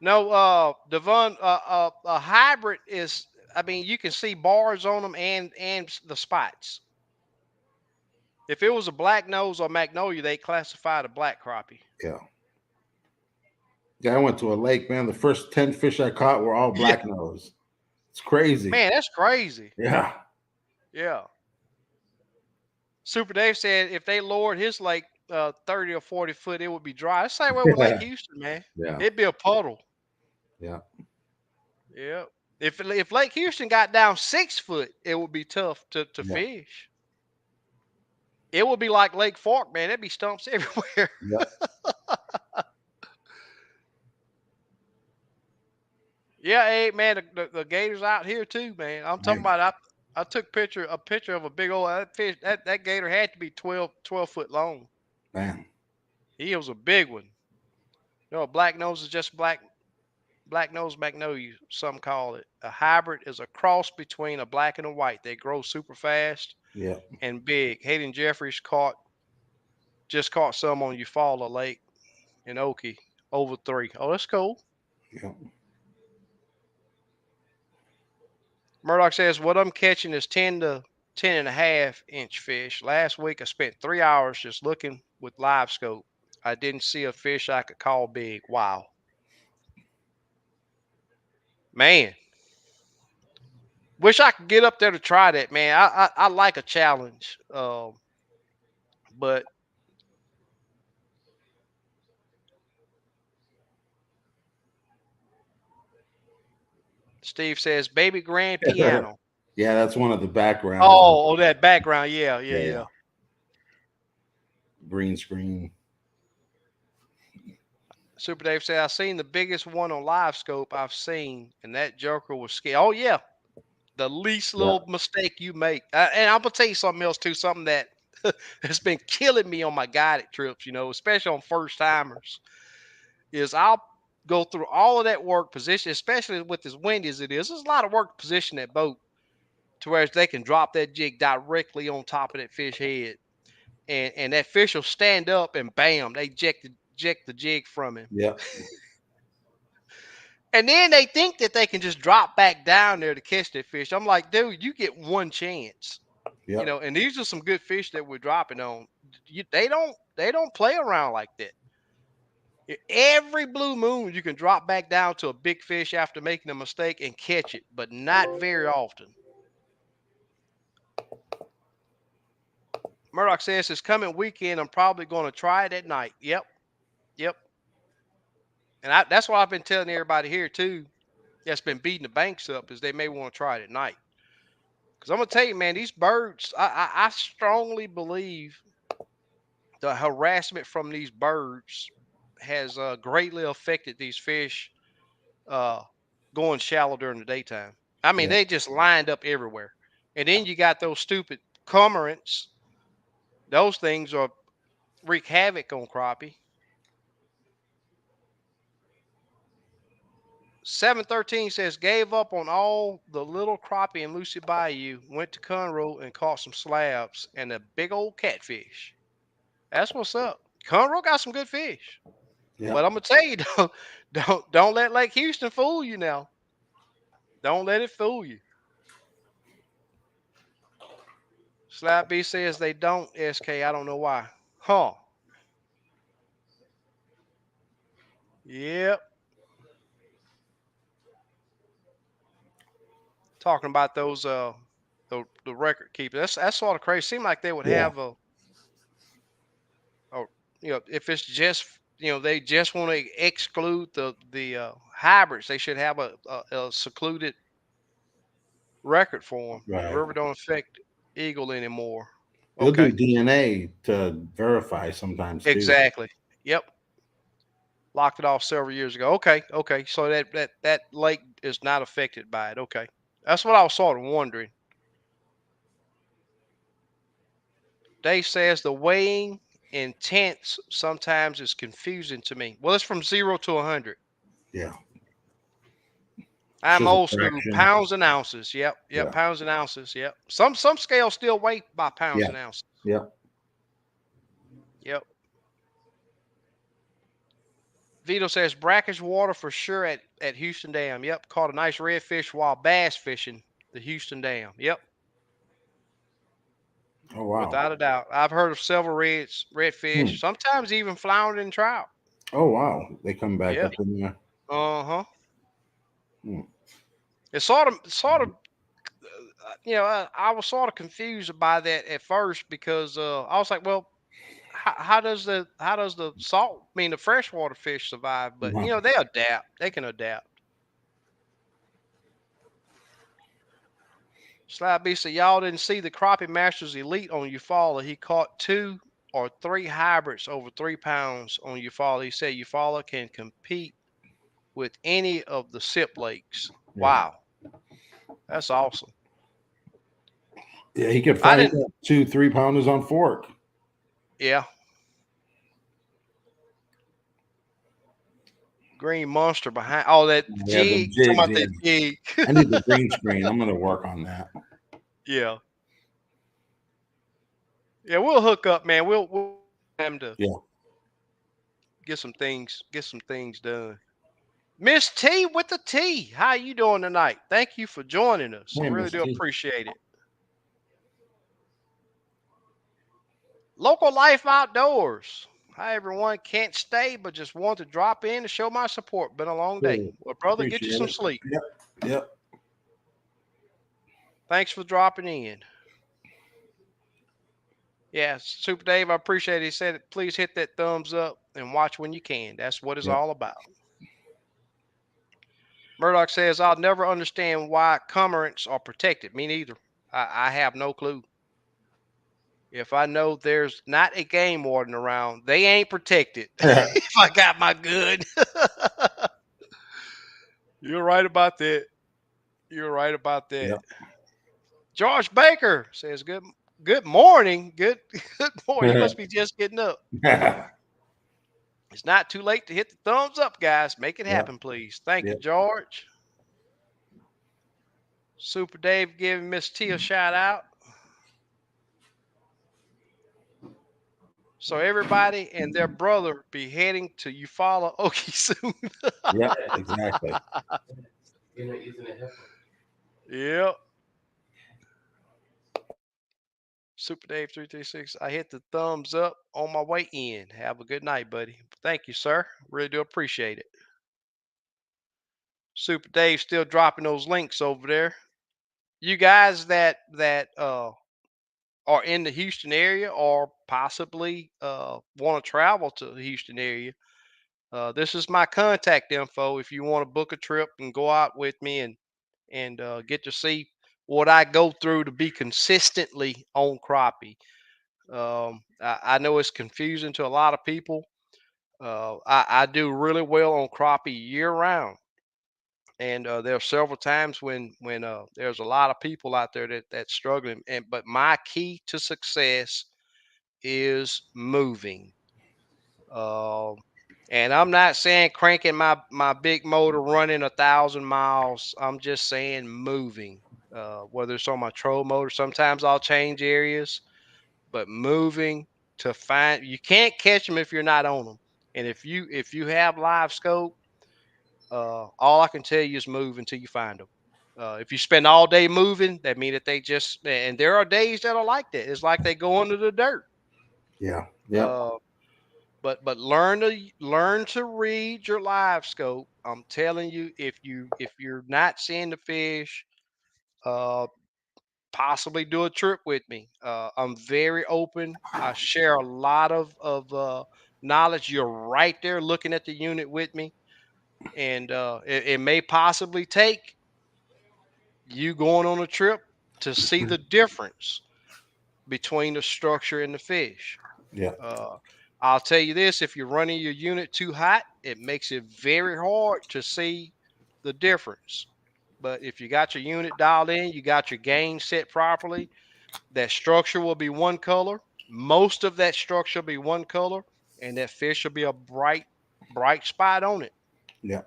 No, Devon, a hybrid is. I mean, you can see bars on them and the spots. If it was a black nose or magnolia, they classified a black crappie.
Yeah. Yeah, I went to a lake, man. The first 10 fish I caught were all
Yeah,
black nose. It's crazy.
man, that's crazy.
Yeah.
Yeah. Super Dave said if they lowered his lake 30 or 40 foot, it would be dry. It's the same way with Lake
Yeah.
Houston, man.
Yeah.
It'd be a puddle.
Yeah.
Yeah. If Lake Houston got down 6 foot, it would be tough to
Yeah.
fish. It would be like Lake Fork, man. There'd be stumps everywhere.
Yeah.
Yeah, hey man, the gators out here too, man. I'm talking
Man.
about I took a picture of a big old that fish that gator had to be 12 foot long.
Man.
He was a big one. Black nose is just black nose magnolia, some call it. A hybrid is a cross between a black and a white. They grow super fast
Yeah.
and big. Hayden Jeffries just caught some on Eufaula Lake in Okie over 3. Oh, that's cool.
Yeah.
Murdoch says, what I'm catching is 10 to 10.5 inch fish. Last week, I spent 3 hours just looking with live scope. I didn't see a fish I could call big. Wow. Man, wish I could get up there to try that, man. I like a challenge. But Steve says, baby grand piano.
Yeah, that's one of the backgrounds.
Oh, that background. Yeah, yeah,
Yeah, yeah.
yeah.
Green screen.
Super Dave said, I've seen the biggest one on live scope I've seen, and that joker was scared. Oh, yeah. The least
Yeah.
little mistake you make. And I'm gonna tell you something else too, something that has been killing me on my guided trips, especially on first timers, is I'll go through all of that work position, especially with as windy as it is. There's a lot of work to position that boat to where they can drop that jig directly on top of that fish head. and that fish will stand up and bam, they eject the jig from him.
Yep.
And then they think that they can just drop back down there to catch that fish. I'm like, dude, you get one chance.
Yep.
And these are some good fish that we're dropping on. They don't play around like that. Every blue moon you can drop back down to a big fish after making a mistake and catch it, but not very often. Murdoch says this coming weekend I'm probably going to try it at night. Yep, yep. And that's what I've been telling everybody here too. That's been beating the banks up is they may want to try it at night. Because I'm gonna tell you, man, these birds. I strongly believe the harassment from these birds has greatly affected these fish uh, going shallow during the daytime. I mean,
Yeah.
they just lined up everywhere. And then you got those stupid cormorants. Those things are wreak havoc on crappie. 713 says gave up on all the little crappie in Lucy Bayou, went to Conroe and caught some slabs and a big old catfish. That's what's up. Conroe got some good fish.
Yep.
But I'm gonna tell you, don't let Lake Houston fool you now. Don't let it fool you. Slab B says they don't, SK. I don't know why. Huh. Yep. Talking about those the record keepers. That's sort of crazy. Seem like they would
Yeah.
have a if it's just they just want to exclude the hybrids. They should have a secluded record for them.
Right.
River don't affect eagle anymore.
They'll do
Okay.
DNA to verify sometimes too.
Exactly. Yep. Locked it off several years ago. Okay. Okay. So that lake is not affected by it. Okay. That's what I was sort of wondering. Dave says the weighing in tenths sometimes is confusing to me. Well, it's from 0 to 100.
Yeah. It's
I'm
just a
old school.
fraction.
Pounds and ounces. Yep. Yep.
Yeah.
Pounds and ounces. Yep. Some scales still weigh by pounds
Yeah.
and ounces.
Yeah.
Yep. Vito says brackish water for sure at Houston Dam. Yep. Caught a nice redfish while bass fishing the Houston Dam. Yep.
Oh wow.
Without a doubt. I've heard of several
Hmm.
redfish, sometimes even flounder and trout.
Oh wow. They come back
Yeah.
up in there.
Uh-huh.
Hmm.
It's sort of I was sort of confused by that at first because I was like, well, how does the salt, I mean the freshwater fish survive? But
Uh-huh.
they adapt. They can adapt. Slab B said, y'all didn't see the Crappie Masters Elite on Eufaula. He caught 2 or 3 hybrids over 3 pounds on Eufaula. He said Eufaula can compete with any of the SIP lakes.
Yeah.
Wow, that's awesome.
Yeah. He could
I
find
didn't.
2 3 pounders on fork.
Yeah, green monster behind. Oh, that
Yeah. The
jig. Talking
jigs.
about
Yeah.
that jig.
I need the green screen. I'm gonna work on that.
Yeah, yeah. We'll hook up, man. We'll have to
Yeah.
get some things done. Miss T with the T. How you doing tonight? Thank you for joining us. I
Hey,
really
Miss
do
T.
appreciate it. Local life outdoors. Hi everyone. Can't stay, but just want to drop in to show my support. Been a long day.
Cool.
Well, brother, get you
Appreciate
some
it.
sleep.
Yep. Yep.
Thanks for dropping in. Yeah, Super Dave, I appreciate it. He said, please hit that thumbs up and watch when you can. That's what it's
Yep.
all about. Murdoch says, I'll never understand why cormorants are protected. Me neither. I have no clue. If I know there's not a game warden around, they ain't protected. If I got my gun. You're right about that. You're right about that.
Yep.
George Baker says, good morning. Good good morning. You must be just getting up. It's not too late to hit the thumbs up, guys. Make it
Yep.
happen, please. Thank you,
Yep.
George. Super Dave giving Miss T a shout out. So everybody and their brother be heading to Eufaula Okie soon.
Yep, exactly.
Yep. Super Dave 336. I hit the thumbs up on my way in. Have a good night, buddy. Thank you, sir. Really do appreciate it. Super Dave still dropping those links over there. You guys that are in the Houston area or possibly want to travel to the Houston area, this is my contact info. If you want to book a trip and go out with me and get to see what I go through to be consistently on crappie. I know it's confusing to a lot of people. I do really well on crappie year round, and there are several times when there's a lot of people out there that's struggling. And but my key to success is moving. Um, and I'm not saying cranking my big motor running 1,000 miles. I'm just saying moving. Whether it's on my troll motor, sometimes I'll change areas, but moving to find you can't catch them if you're not on them. And if you have live scope, all I can tell you is move until you find them. If you spend all day moving, that means that they just and there are days that are like that. It's like they go under the dirt.
Yeah. Yep.
Uh, but learn to read your live scope. I'm telling you, if you're not seeing the fish, uh, possibly do a trip with me. I'm very open. I share a lot of knowledge. You're right there looking at the unit with me, and it may possibly take you going on a trip to see the difference between the structure and the fish.
Yeah.
Uh, I'll tell you this: if you're running your unit too hot, it makes it very hard to see the difference. But if you got your unit dialed in, you got your gain set properly, that structure will be one color. Most of that structure will be one color, and that fish will be a bright spot on it.
Yeah.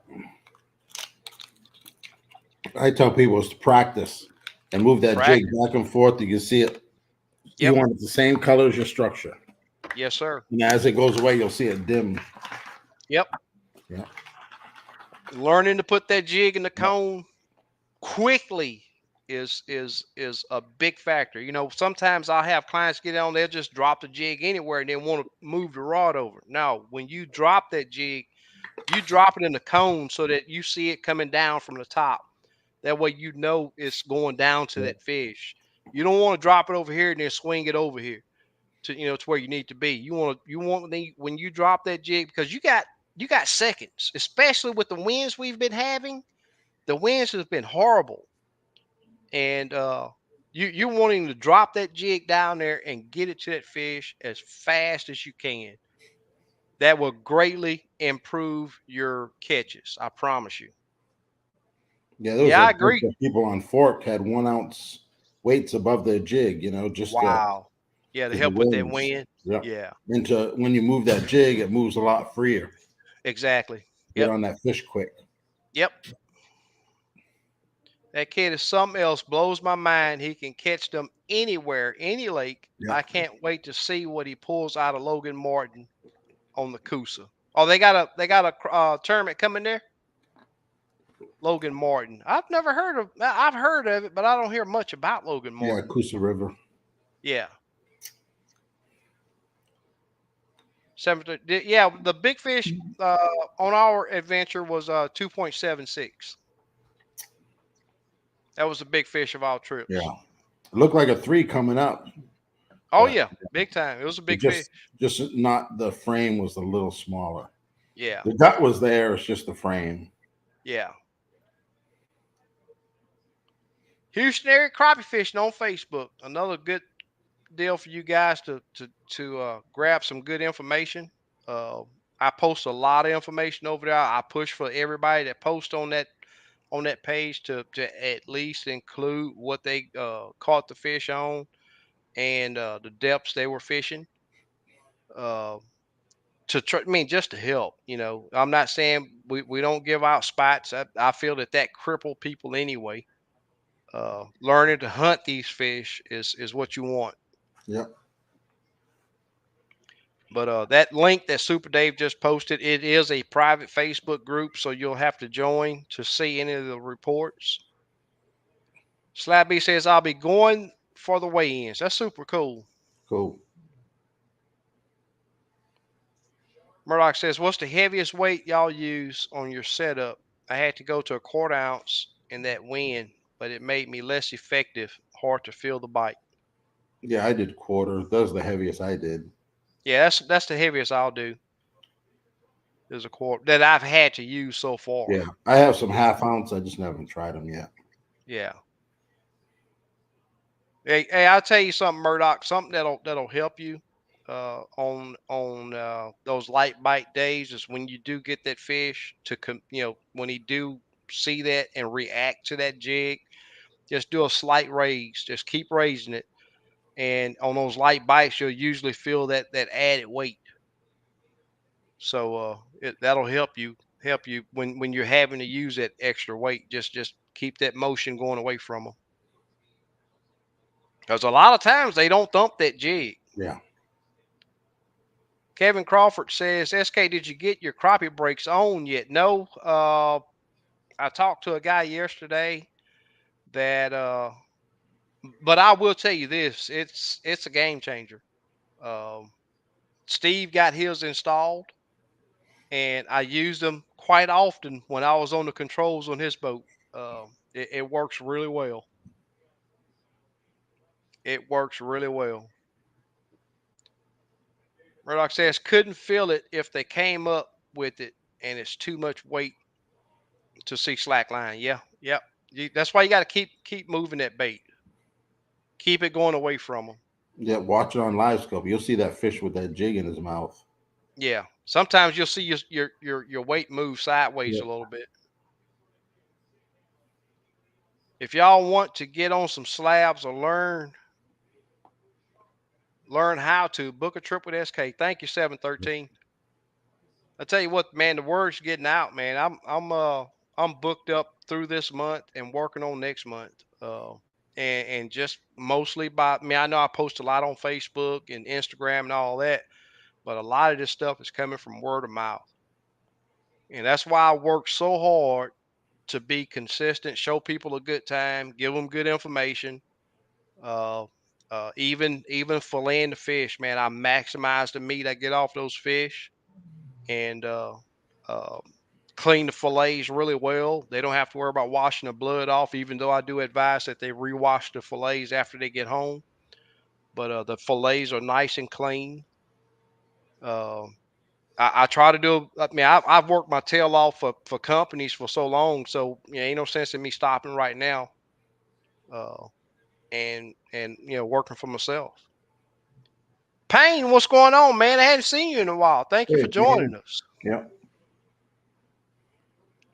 I tell people it's to practice and move that jig
Practice.
back and forth. You can see it. You
Yep.
want it the same color as your structure.
Yes, sir.
And as it goes away, you'll see it dim.
Yep.
Yeah.
Learning to put that jig in the
Yep.
cone quickly is a big factor. Sometimes I'll have clients get on, they'll just drop the jig anywhere and then want to move the rod over. Now, when you drop that jig, you drop it in the cone so that you see it coming down from the top. That way you know it's going down to
Yep.
that fish. You don't want to drop it over here and then swing it over here to where you need to be. You want when you drop that jig because you got seconds, especially with the winds we've been having. The winds have been horrible, and you're wanting to drop that jig down there and get it to that fish as fast as you can. That will greatly improve your catches. I promise you.
Yeah, there was
Yeah,
a
I
bunch
agree.
of people on Fork had 1 ounce weights above their jig, just
Wow. Yeah, to
because the
help with that
winds.
wind.
Yep.
Yeah,
Into when you move that jig, it moves a lot freer.
exactly.
Get
Yep.
on that fish quick.
Yep. That kid is something else. Blows my mind. He can catch them anywhere, any lake.
Yeah.
I can't wait to see what he pulls out of Logan Martin on the Coosa. Oh, they got a tournament coming there. Logan Martin. I've heard of it, but I don't hear much about Logan
Yeah,
Martin.
Coosa River.
Yeah. Yeah, the big fish on our adventure was 2.76. That was the big fish of all trips.
Yeah. It looked like a 3 coming up,
Oh
but
yeah, big time. It was a
it
big fish.
just not the frame was a little smaller.
Yeah.
The gut was there, it's just the frame.
Yeah. Houston area crappie fishing on Facebook. Another good deal for you guys to grab some good information. Uh, I post a lot of information over there. I push for everybody that posts on that page to at least include what they caught the fish on and the depths they were fishing. Uh, to try, I mean, just to help. I'm not saying we don't give out spots. I feel that cripple people anyway. Learning to hunt these fish is what you want.
Yep.
But that link that Super Dave just posted, it is a private Facebook group, so you'll have to join to see any of the reports. Slab B says I'll be going for the weigh-ins. That's super cool.
Cool.
Murdoch says, "What's the heaviest weight y'all use on your setup? I had to go to a quarter ounce in that wind, but it made me less effective. Hard to feel the bite."
Yeah, I did quarter. That was the heaviest I did.
Yeah, that's the heaviest I'll do. Is a quarter that I've had to use so far.
Yeah, I have some
Yeah,
half ounce. I just haven't tried them yet.
yeah. Hey, I'll tell you something, Murdoch. Something that'll help you on those light bite days is when you do get that fish to when he do see that and react to that jig, just do a slight raise. Just keep raising it, and on those light bites, you'll usually feel that added weight. So that'll help you when you're having to use that extra weight. Just keep that motion going away from them, because a lot of times they don't thump that jig.
Yeah.
Kevin Crawford says, "SK, did you get your crappie breaks on yet?" No. I talked to a guy yesterday that, but I will tell you this: it's a game changer. Um, Steve got his installed, and I used them quite often when I was on the controls on his boat. It works really well. It works really well. Murdoch says couldn't feel it if they came up with it, and it's too much weight to see slack line. Yeah, yep. That's why you got to keep moving that bait. Keep it going away from them.
Yeah, watch it on live scope. You'll see that fish with that jig in his mouth.
Yeah. Sometimes you'll see your weight move sideways
Yeah.
a little bit. If y'all want to get on some slabs or learn how to, book a trip with SK. Thank you, 713. I tell you what, man, the word's getting out, man. I'm booked up through this month and working on next month. And just mostly by me. I know I post a lot on Facebook and Instagram and all that, but a lot of this stuff is coming from word of mouth. And that's why I work so hard to be consistent, show people a good time, give them good information. Uh, even filleting the fish, man, I maximize the meat I get off those fish, and uh, clean the fillets really well. They don't have to worry about washing the blood off, even though I do advise that they rewash the fillets after they get home. But the fillets are nice and clean. Uh, I try to do. I mean, I've worked my tail off for companies for so long, so ain't no sense in me stopping right now. Uh, and working for myself. Payne, what's going on, man? I hadn't seen you in a while. Thank you
Hey,
for
man.
joining us.
Yeah.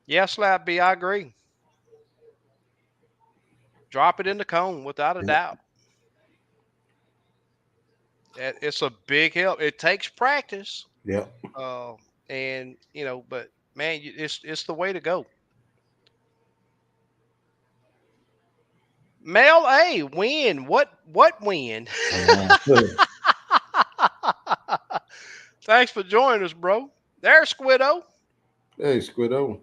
Yeah, Slab B, I agree. Drop it in the cone without a
Yeah.
doubt. It's a big help. It takes practice,
Yeah.
uh, and but man, it's the way to go. Mel A, win. What win?
I know.
Thanks for joining us, bro. There's Squiddo.
Hey, Squiddo.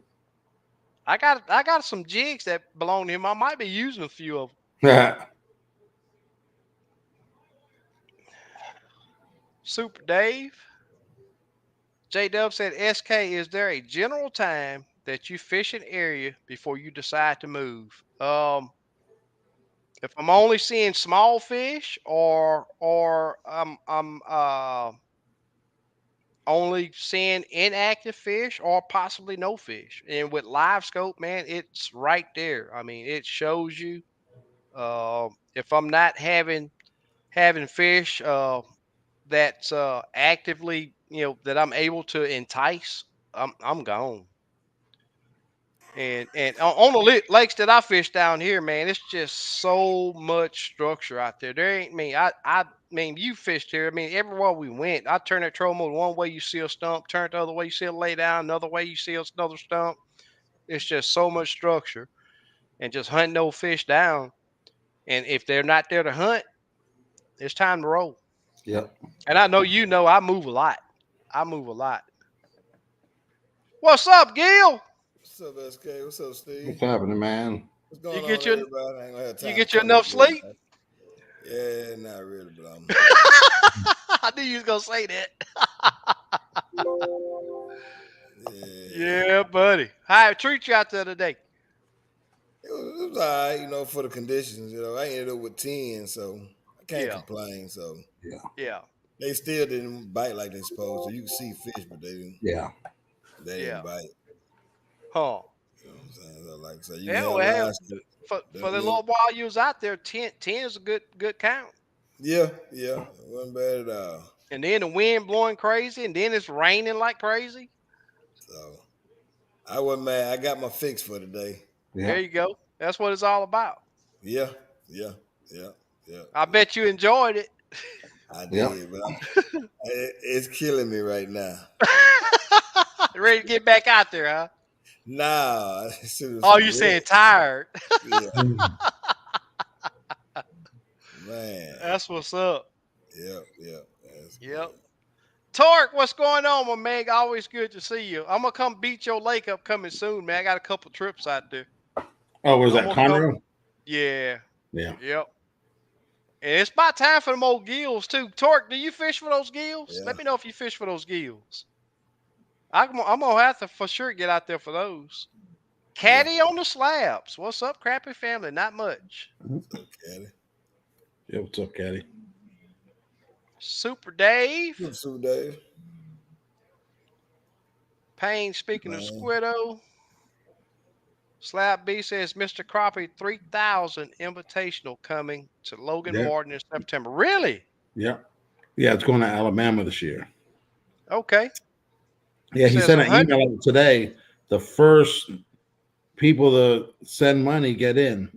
I got some jigs that belong to him. I might be using a few of them.
Yeah.
Super Dave. J Dub said, SK, is there a general time that you fish an area before you decide to move? If I'm only seeing small fish, or I'm only seeing inactive fish, or possibly no fish. And with live scope, man, it's right there. I mean, it shows you. If I'm not having fish that's actively, that I'm able to entice, I'm gone. And on the lakes that I fish down here, man, it's just so much structure out there. There ain't me. I mean, you fished here. I mean, everywhere we went, I turn that troll mode one way, you see a stump. Turn it the other way, you see it lay down. Another way, you see another stump. It's just so much structure, and just hunting those fish down. And if they're not there to hunt, it's time to roll.
Yep.
And I know I move a lot. I move a lot. What's up, Gil?
What's up, SK? What's up,
What's
Steve?
happening, man?
What's
You
going
get
on,
your
everybody? I ain't gonna have
you
time to
get you
come
enough
up with
sleep?
everybody. Yeah, not really, but
I knew you was gonna say that.
yeah.
Yeah, buddy. How I treat you out there today?
It was all right, for the conditions. I ended up with 10, so I can't
Yeah,
complain. So
Yeah.
yeah,
they still didn't bite like they supposed to. You can see fish, but
Yeah.
they didn't
yeah.
bite.
Huh.
You know what I'm saying? So, like, so you can
Yeah,
have
well, hell,
live scoop.
for the little while you was out there, 10 is a good count.
Yeah, yeah, it wasn't bad at all.
And then the wind blowing crazy, and then it's raining like crazy.
So I wasn't mad. I got my fix for today.
There
Yeah.
you go. That's what it's all about.
Yeah, yeah, yeah, yeah,
I
yeah.
bet you enjoyed it.
I
Yep.
did, but it's killing me right now.
Ready to get back out there, huh?
Nah, as soon as
Oh,
some
you
rest.
saying tired?
Yeah,
Mhm.
man.
That's what's up.
Yep, yep. That's
Yep.
good.
Torque, what's going on, my man? Always good to see you. I'm gonna come beat your lake up coming soon, man. I got a couple trips out there.
Oh, was
I'm
that
gonna come.
Conroe?
Yeah.
Yeah.
Yep. And it's about time for them old gills too. Torque, do you fish for those gills?
Yeah,
Let me know if you fish for those gills. I'm gonna have to for sure get out there for those.
yeah.
Caddy on the slabs. What's up, Crappie family? Not much.
So, Caddy.
Yeah. What's up, Caddy?
Super Dave.
What's up, Dave?
Payne speaking of
Man.
Squiddo. Slab B says Mr. Crappie 3000 invitational coming to Logan
Yeah.
Martin in September. Really?
Yeah. Yeah. It's going to Alabama this year.
Okay.
Yeah. He
Says
sent an
100.
email out today. The first people to send money get in.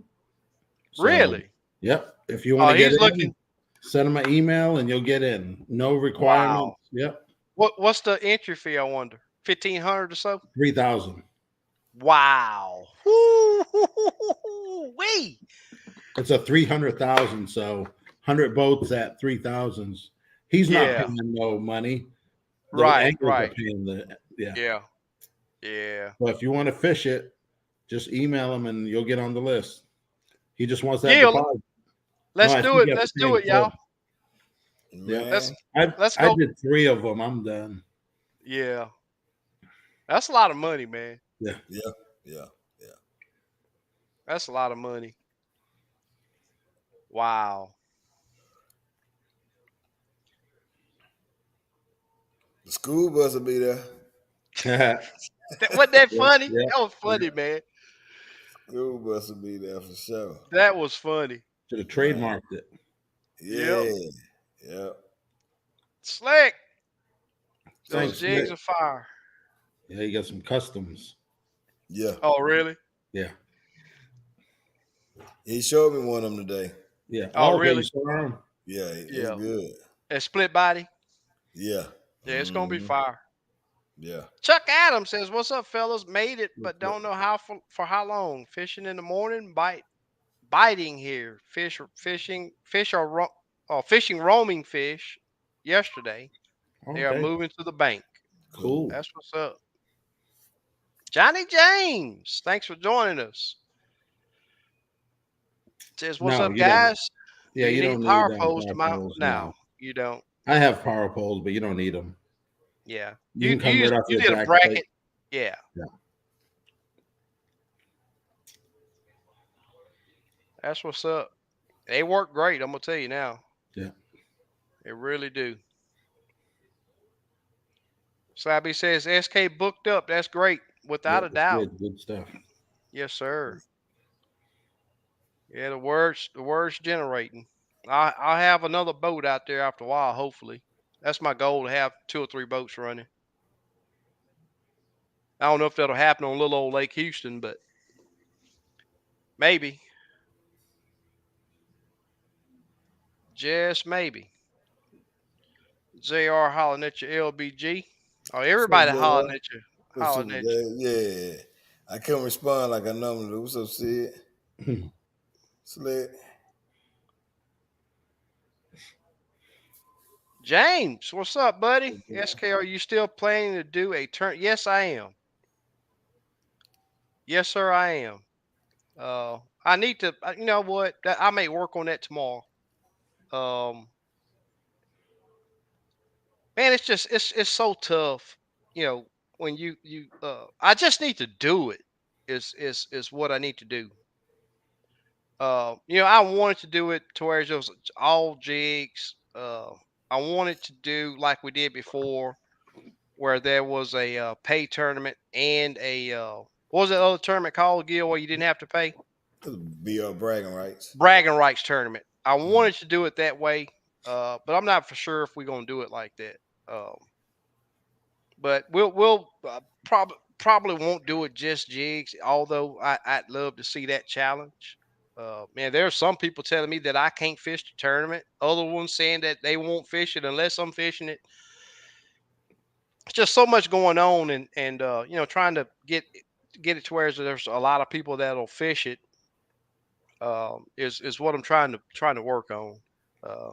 So,
Really?
yep. If you want
Oh,
to get
he's
in,
looking.
send them an email and you'll get in. No
Wow.
requirements. Yep.
What's the entry fee? I wonder. 1,500 or so.
3,000.
Wow. Wee.
It's a 300,000. So 100 boats at 3,000. He's not
Yeah.
paying no money. The
Right.
anglers are
Right.
paying yeah.
Yeah. Yeah.
So if you want to fish it, just email him and you'll get on the list. He just wants that
Gil,
deposit. No,
let's
I
do
think
it.
you have to
Let's
pay
do
in
it,
full.
y'all.
Yeah.
Let's
Man.
let's
I
go.
did 3 of them. I'm done.
Yeah. That's a lot of money, man.
Yeah.
Yeah, yeah, yeah.
That's a lot of money. Wow.
The school bus will be there.
Yeah.
Wasn't that
Yeah.
funny?
Yeah.
That was funny, man.
School bus will be there for sure.
That was funny.
Should have
Man.
trademarked it.
Yep.
Yeah, yeah.
Slick.
So
Those
Thanks,
jigs
Nick.
are fire.
Yeah, you got some customs.
yeah,
Oh, really?
Yeah.
he showed me one of them today.
Yeah.
Oh,
Oh, okay. You
really?
saw him?
Yeah, it's
Yeah.
good.
And split body.
Yeah.
Yeah, it's gonna be
Hmm.
fire.
Yeah.
Chuck Adams says, "What's up, fellas? Made it,
What's
but
up?
don't know how for how long. Fishing in the morning, biting here. Fishing roaming fish. Yesterday, they are
Okay.
moving to the bank.
Cool.
Cool.
That's what's up." Johnny James, thanks for joining us. Says, "What's
No,
up,
you don't.
guys? Do
Yeah,
you
you
need
don't need
power poles to
power
mount?"
poles.
No,
No.
you don't.
I have power poles, but you don't need them.
Yeah,
You can come
you
right off
you
your
did a
jack plate.
bracket. Yeah,
Yeah.
that's what's up. They work great. I'm gonna tell you now.
Yeah.
They really do. Slabby says SK booked up. That's great,
Yeah.
without a
It's
doubt.
good stuff.
Yes, sir. Yeah, the words generating. I'll have another boat out there after a while. Hopefully, that's my goal to have 2 or 3 boats running. I don't know if that'll happen on little old Lake Houston, but maybe, just maybe. JR hollering at your LBG. Oh,
What's up,
everybody hollering
JR?
at you,
What's up,
hollering at you.
Dave? Yeah. I couldn't respond like I normally do. What's up, Sid? Slick.
James, what's up, buddy? SK, are you still planning to do a turn? Yes, I am. Yes, sir, I am. I need to. You know what? I may work on that tomorrow. Um, man, it's just it's so tough. You know, when I just need to do it. Is what I need to do. I wanted to do it to where it was all jigs. I wanted to do like we did before, where there was a pay tournament and a what was that other tournament called, Gil, where you didn't have to pay?
Be bragging rights.
Bragging rights tournament. I
Mhm.
wanted to do it that way, but I'm not for sure if we're gonna do it like that. But we'll probably won't do it just jigs. Although I'd love to see that challenge. Man, there are some people telling me that I can't fish the tournament. Other ones saying that they won't fish it unless I'm fishing it. It's just so much going on, and trying to get it to where there's a lot of people that'll fish it. Is what I'm trying to work on. Uh,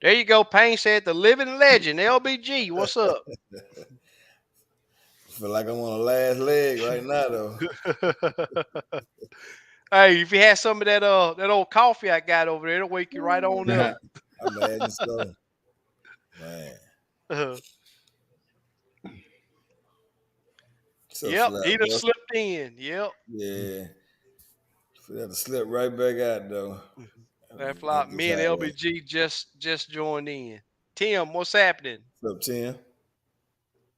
there you go. Payne said the living legend, LBG. What's up?
Feel like I'm on the last leg right now, though.
Hey, if you had some of that old coffee I got over there, it'll wake you right on up.
Yeah.
I imagine so, man. So
Yep,
flat,
he done
bro.
slipped in. Yep.
Yeah, for that to slip right back out though.
That
Hit
flop.
this
Me and
highway.
LBG just joined in. Tim, what's happening?
Slip 10.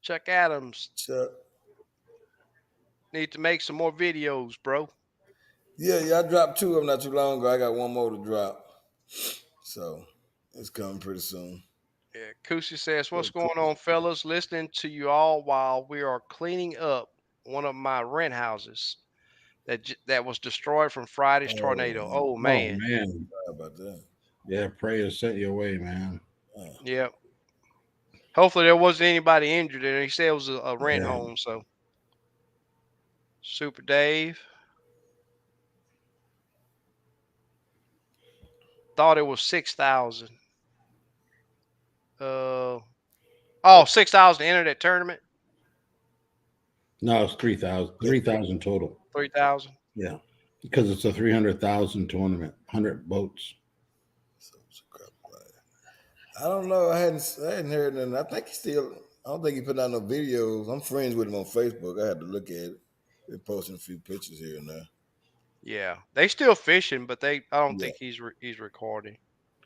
Chuck Adams
Chuck.
need to make some more videos, bro.
Yeah, I dropped two of them not too long ago. I got one more to drop. So it's coming pretty soon.
Yeah, Kusi says,
Yeah,
"What's going
cool.
on, fellas? Listening to you all while we are cleaning up one of my rent houses that was destroyed from Friday's
Oh
tornado.
man,
Oh
Oh
man,
man.
sorry about that.
Yeah, prayers sent your way, man.
Man,
yep. Hopefully there wasn't anybody injured there. He said it was a rent
Yeah.
home, so Super Dave thought it was 6,000. Uh, 6,000 to enter that tournament.
No, it's 3,000. 3,000 total.
3,000.
Yeah. Because it's a 300,000 tournament, 100 boats.
so crap like that. I don't know. I hadn't heard nothing. I think he still. I don't think he put out no videos. I'm friends with him on Facebook. I had to look at it. They're posting a few pictures here and there.
Yeah, they still fishing, but I don't
Yeah,
think he's recording.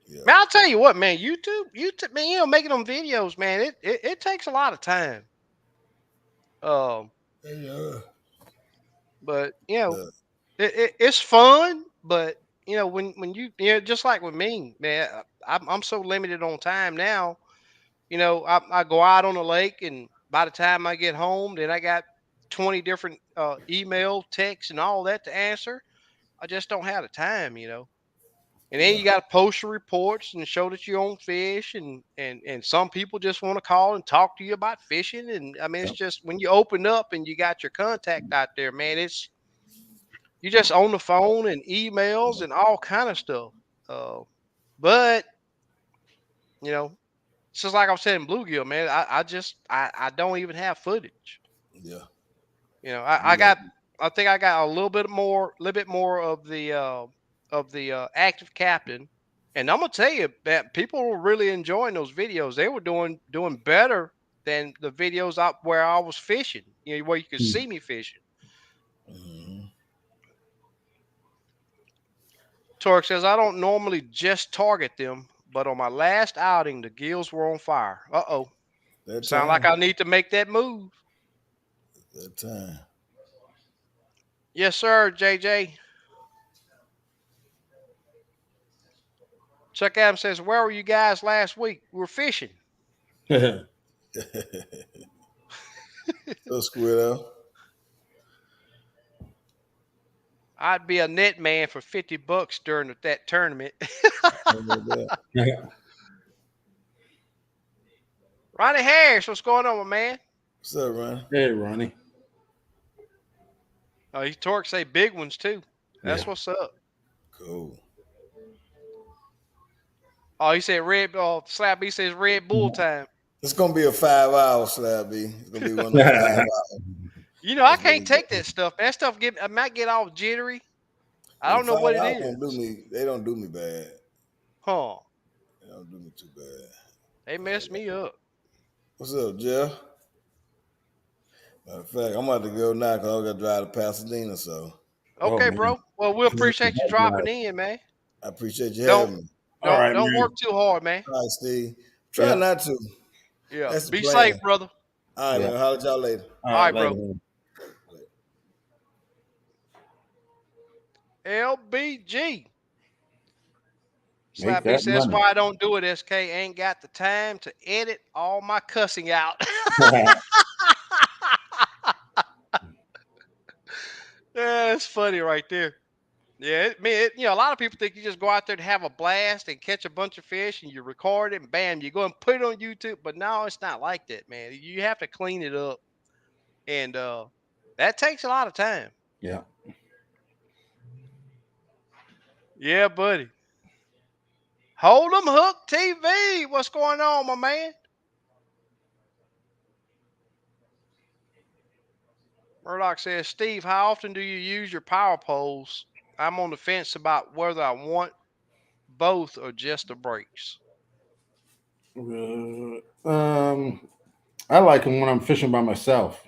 yeah.
Man, I'll tell you what, man. YouTube, man. Making them videos, man. It takes a lot of time. Um,
Yeah.
but
Yeah.
it's fun. But when just like with me, man, I'm so limited on time now. I go out on the lake, and by the time I get home, then I got 20 different email, texts, and all that to answer. I just don't have the time. And then
Yeah.
you got to post your reports and show that you own fish, and some people just want to call and talk to you about fishing. And I mean, it's
Yep.
just when you open up and you got your contact out there, man, it's you just on the phone and emails
Yeah.
and all kind of stuff. Uh, but you know, it's just like I was saying, bluegill, man. I don't even have footage.
Yeah.
I
You got.
got I think I got a little bit more of the active captain, and I'm gonna tell you that people were really enjoying those videos. They were doing better than the videos out where I was fishing. Where you could
Hmm.
see me fishing.
Mm-hmm.
Torque says I don't normally just target them, but on my last outing, the gills were on fire. Uh-oh,
That
sound like
time.
I need to make that move.
That time.
Yes, sir, JJ. Chuck Adams says, "Where were you guys last week? We were fishing."
So Squirrel.
I'd be a net man for $50 during that tournament.
How about that?
Ronnie Harris, what's going on, my man?
What's up, man?
Hey, Ronnie.
Oh, he Torque say big ones too.
Yeah.
That's what's up.
Cool.
Oh, he said red. Slap B says Red Bull time.
It's gonna be a 5 hour slab B. It's gonna be one of them 5 hours.
You know, I
That's
can't
really
take
good.
that stuff. That stuff I might get all jittery. I
Yeah,
don't know
five
what it
hours don't do
is.
me. They don't do me bad.
Huh?
They don't do me too bad.
They messed me up.
What's up, Jeff? Matter of fact, I'm about to go now because I got to drive to Pasadena. So
Oh
Okay,
man.
bro. Well, we appreciate you dropping in, man.
I appreciate you
Don't
having me.
All right,
don't
man.
work too hard, man.
All right, Steve. Try
Yep.
not to.
Yeah.
That's the
Be safe,
plan.
brother.
All right,
Yep.
man. Holler at y'all later.
All
All
right,
right,
later,
bro.
man.
LBG.
Make
Slappy
that
says,
money.
why I don't do it, SK. Ain't got the time to edit all my cussing out. Yeah, that's funny right there. Yeah, a lot of people think you just go out there to have a blast and catch a bunch of fish and you record it and bam, you go and put it on YouTube. But no, it's not like that, man. You have to clean it up. And that takes a lot of time.
Yeah.
Yeah, buddy. Hold 'em Hook TV. What's going on, my man? Murdoch says, Steve, how often do you use your power poles? I'm on the fence about whether I want both or just the brakes.
I like them when I'm fishing by myself.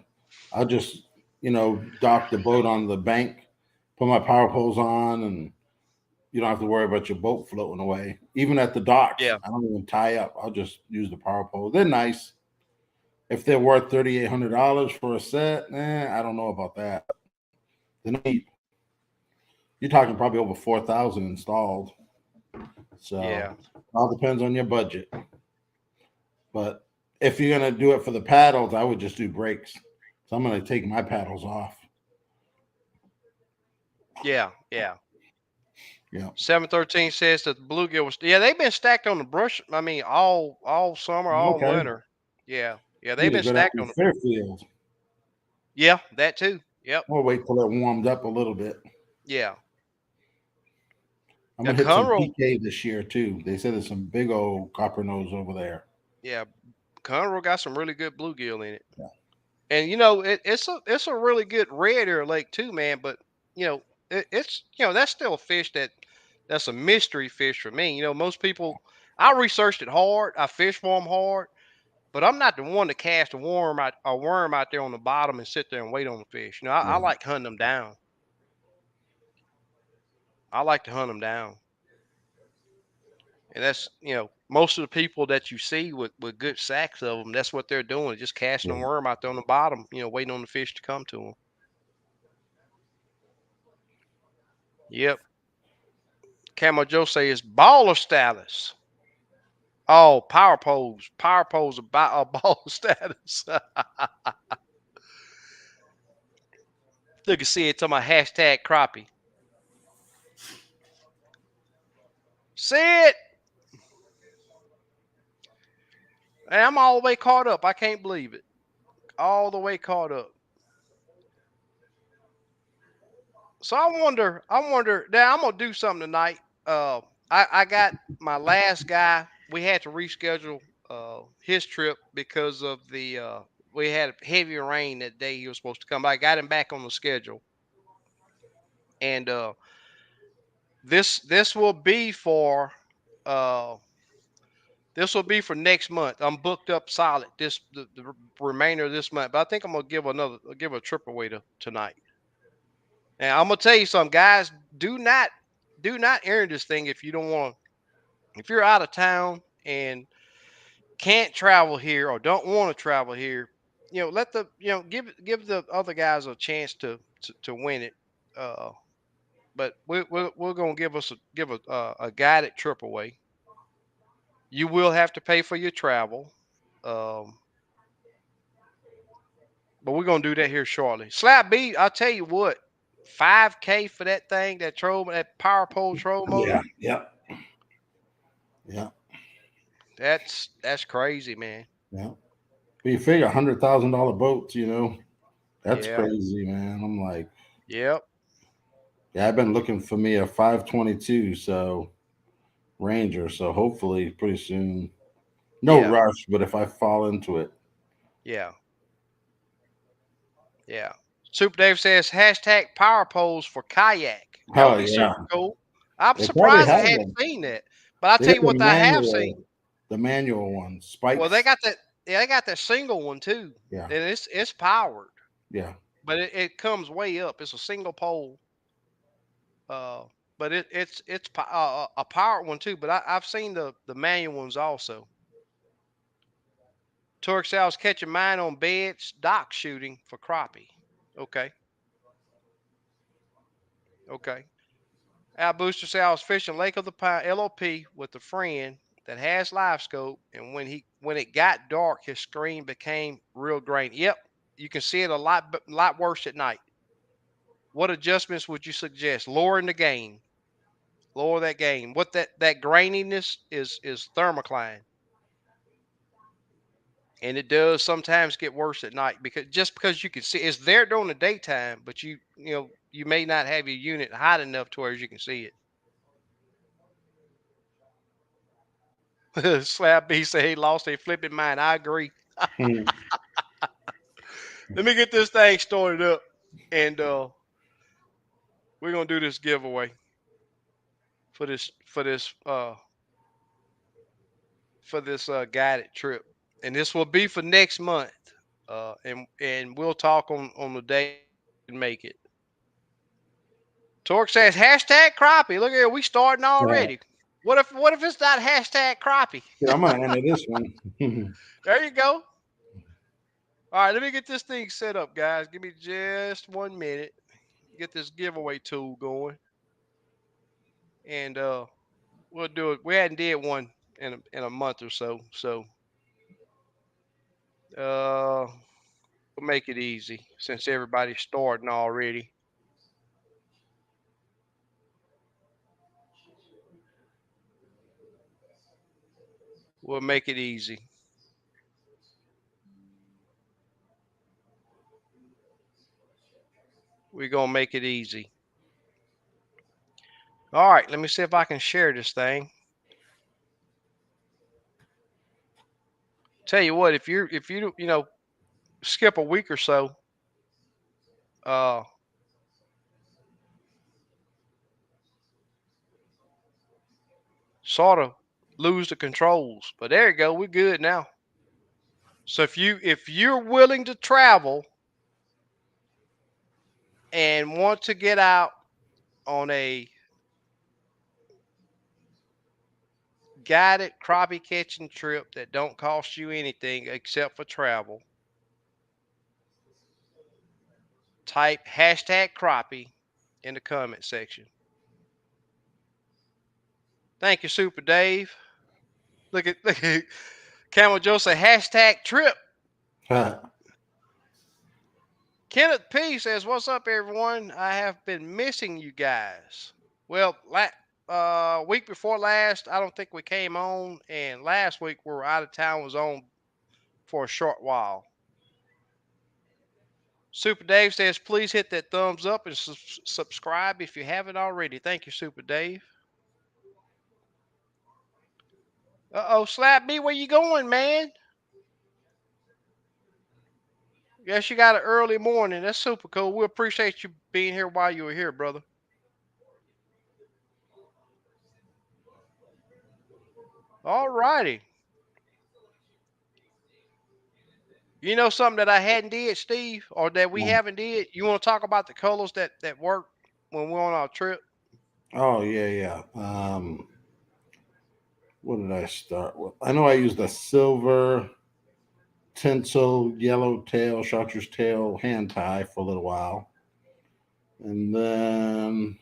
I'll just, dock the boat on the bank, put my power poles on, and you don't have to worry about your boat floating away. Even at the docks,
Yeah.
I don't even tie up. I'll just use the power pole. They're nice. If they're worth $3,800 for a set, I don't know about that. They're not cheap. You're talking probably over 4,000 installed. So
Yeah.
all depends on your budget. But if you're gonna do it for the paddles, I would just do brakes. So I'm gonna take my paddles off.
Yeah. Yeah.
Yeah.
713 says that the bluegill was, yeah, they've been stacked on the brush. I mean, all summer, all
Okay.
winter. Yeah. Yeah.
You
They've
need to
been
go down
stacked
to
on the,
Fairfield.
yeah, that too. Yep.
We'll wait till it warmed up a little bit.
Yeah.
I'm
Yeah.
gonna hit some
Conroe,
PK this year too. They said there's some big old copper nose over there.
yeah. Conroe got some really good bluegill in it.
Yeah.
And it's a really good red ear lake too, man. But you know, it's that's still a fish that's a mystery fish for me. Most people, I researched it hard, I fish for them hard, but I'm not the one to cast a worm out there on the bottom and sit there and wait on the fish. I
Yeah.
like hunting them down. I like to hunt them down, and that's most of the people that you see with good sacks of them. That's what they're doing, just casting a
Yeah.
worm out there on the bottom, waiting on the fish to come to them. Yep. Camo Joe says baller status. Oh, power pose. Power pose about a baller status. Look and see it to my hashtag crappie. See it. And I'm all the way caught up. I can't believe it. All the way caught up. So I wonder. Now I'm gonna do something tonight. I got my last guy. We had to reschedule his trip because of the we had heavy rain that day he was supposed to come. I got him back on the schedule, and this will be for uh this will be for next month. I'm booked up solid the remainder of this month, but I think I'm gonna give a trip away tonight. And I'm gonna tell you something, guys. Do not enter this thing if you don't want. If you're out of town and can't travel here or don't want to travel here, let the give the other guys a chance to win it. Uh, but we're gonna give a guided trip away. You will have to pay for your travel, um, but we're gonna do that here shortly. Slap B, I'll tell you what, 5K for that thing, that power pole troll
Yeah.
motor.
Yeah. Yeah.
That's crazy, man.
Yeah. But you figure $100,000 boats, that's
Yeah.
crazy, man. I'm like,
Yep.
yeah, I've been looking for me a 522. So Ranger, so hopefully pretty soon. No
Yeah,
rush, but if I fall into it,
yeah, yeah. Super Dave says hashtag power poles for kayak. That would
oh
be
yeah,
super cool. I'm
they probably
surprised I
have
hadn't
them.
seen that. But I'll
They
tell
got
you what I have seen.
the manual ones,
Well, they
spikes.
got that. Yeah, they got that single one too,
Yeah,
and it's powered,
yeah.
but it comes way up. It's a single pole. Uh, but a powered one too. But I've seen the manual ones also. Torque Sal's catching mine on beds, dock shooting for crappie. Okay, okay. Al Booster Sal's fishing Lake of the Pine LOP with a friend that has live scope, and when it got dark, his screen became real grainy. Yep, you can see it lot worse at night. What adjustments would you suggest? Lowering the gain. Lower that gain. What that graininess is thermocline, and it does sometimes get worse at night because you can see it's there during the daytime, but you may not have your unit hot enough to where you can see it. Slab B say he lost a flipping mind. I agree.
Hmm.
Let me get this thing started up, and we're gonna do this giveaway for this guided trip, and this will be for next month. And we'll talk on the day and make it. Torque says hashtag crappie. Look here, we starting
Yeah.
already. What if it's not hashtag crappie?
Yeah, I'm gonna enter this one.
There you go. All right, let me get this thing set up, guys. Give me just 1 minute. Get this giveaway tool going, and we'll do it. We hadn't did one in a month or so, so we'll make it easy since everybody's starting already. We'll make it easy. We're gonna make it easy. All right, let me see if I can share this thing. Tell you what, if you skip a week or so, uh, sort of lose the controls. But there you go, we're good now. So if you're willing to travel and want to get out on a guided crappie catching trip that don't cost you anything except for travel, type hashtag crappie in the comment section. Thank you, Super Dave. Look at Camel Joe say hashtag trip. Kenneth P says, "What's up, everyone? I have been missing you guys." Well, week before last, I don't think we came on, and last week we were out of town. Was on for a short while. Super Dave says, "Please hit that thumbs up and subscribe if you haven't already." Thank you, Super Dave. Slap B, where you going, man? Guess you got an early morning. That's super cool. We appreciate you being here while you were here, brother. All righty. You know something that I hadn't did, Steve, or that we haven't did? You want to talk about the colors that work when we're on our trip?
Oh yeah, yeah. What did I start with? I know I used a silver tinsel yellow tail, chartreuse tail hand tie for a little while. And then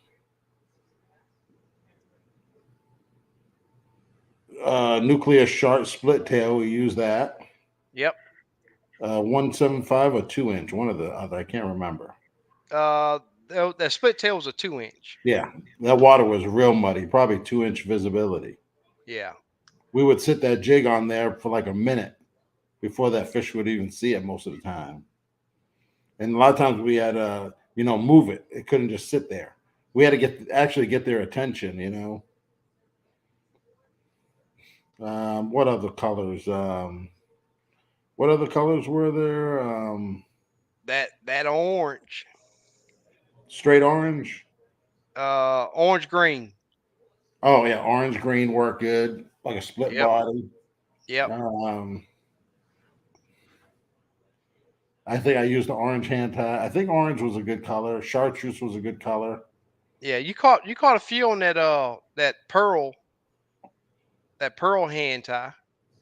nuclear shark split tail, we use that.
Yep.
175 or 2 inch, one of the other, I can't remember.
That split tail was a 2 inch.
Yeah, that water was real muddy, probably 2 inch visibility.
Yeah.
We would sit that jig on there for like a minute before that fish would even see it most of the time. And a lot of times we had to, move it. It couldn't just sit there. We had to actually get their attention. What other colors? What other colors were there?
That orange,
Straight orange.
orange green.
Oh yeah, orange green work good, like a split
Yep,
body.
yep.
Um, I think I used the orange hand tie. I think orange was a good color. Chartreuse was a good color.
Yeah, you caught a few on that pearl hand tie,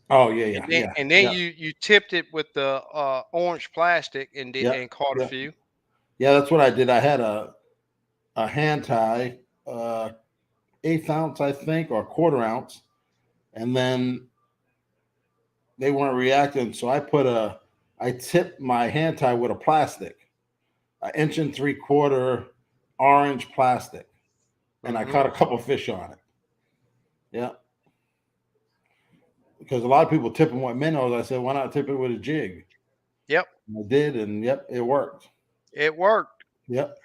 Oh yeah,
and
yeah,
then
yeah,
and then
yeah,
you tipped it with the orange plastic and did
yeah,
and caught a
yeah,
few.
yeah. That's what I did. I had a hand tie, uh, eighth ounce, I think, or quarter ounce, and then they weren't reacting, so I tipped my hand tie with a plastic, an inch and three quarter orange plastic, and I
Mm-hmm.
caught a couple fish on it. Yeah, because a lot of people tip them with minnows. I said, why not tip it with a jig?
Yep,
And I did, and yep, it worked.
it worked.
Yep,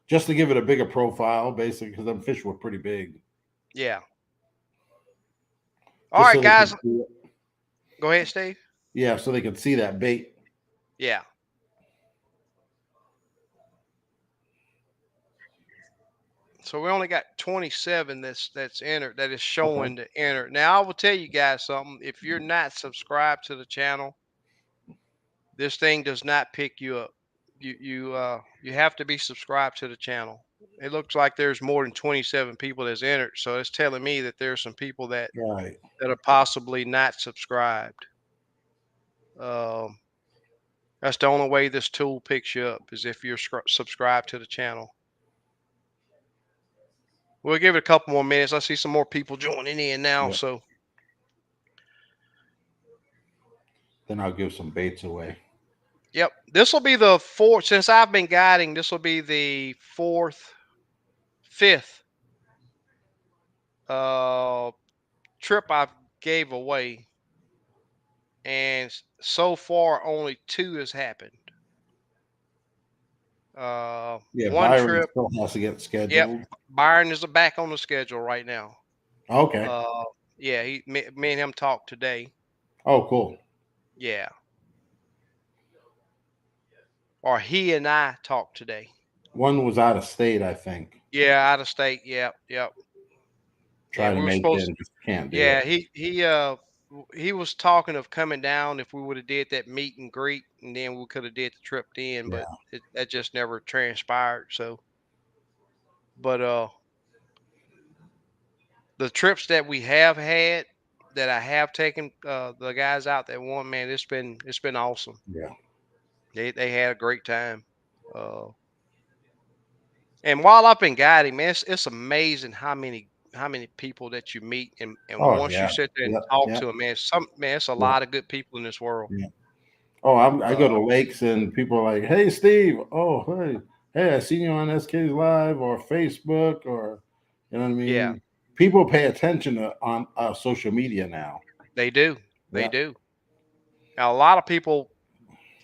just to give it a bigger profile, basically, because them fish were pretty big.
Yeah. All
Just
right,
so they could
guys.
see it.
Go ahead, Steve.
Yeah, so they could see that bait.
Yeah. So we only got 27 that's entered that is
Okay.
showing to enter. Now I will tell you guys something. If you're not subscribed to the channel, this thing does not pick you up. You have to be subscribed to the channel. It looks like there's more than 27 people that's entered, so it's telling me that there's some people
Right.
that are possibly not subscribed. Um, that's the only way this tool picks you up is if you're subscribed to the channel. We'll give it a couple more minutes. I see some more people joining in now,
Yep.
so
Then I'll give some baits away.
yep. This will be the fourth since I've been guiding. This will be the fifth uh trip I've gave away, and so far only two has happened.
Yeah,
One
Byron
trip,
still has to get
yep.
scheduled.
Byron is back on the schedule right now.
Okay.
Uh, yeah, me and him talked today.
Oh, cool.
Yeah, or he and I talked today.
One was out of state, I think.
Yeah, out of state. Yep, yep. Yeah,
Try to
we were
make it
supposed.
and just can't do
Yeah,
it.
he was talking of coming down if we would have did that meet and greet, and then we could have did the trip then, but
Yeah.
that just never transpired. So, but the trips that we have had, that I have taken the guys out that won, man, it's been awesome.
Yeah.
They had a great time. Uh, and while I've been guiding, man, it's amazing how many people that you meet, and
Oh,
once you
yeah.
sit there and
Yep.
talk
Yep.
to them, man, it's a
Yep.
lot of good people in this world.
Yeah. Oh, I go
Uh,
to lakes and people are like, "Hey, Steve. Oh, hey, I seen you on SK's Live or Facebook or, you know what I
yeah,
mean." People pay attention on social media now.
they do, they
Yeah.
do. Now, a lot of people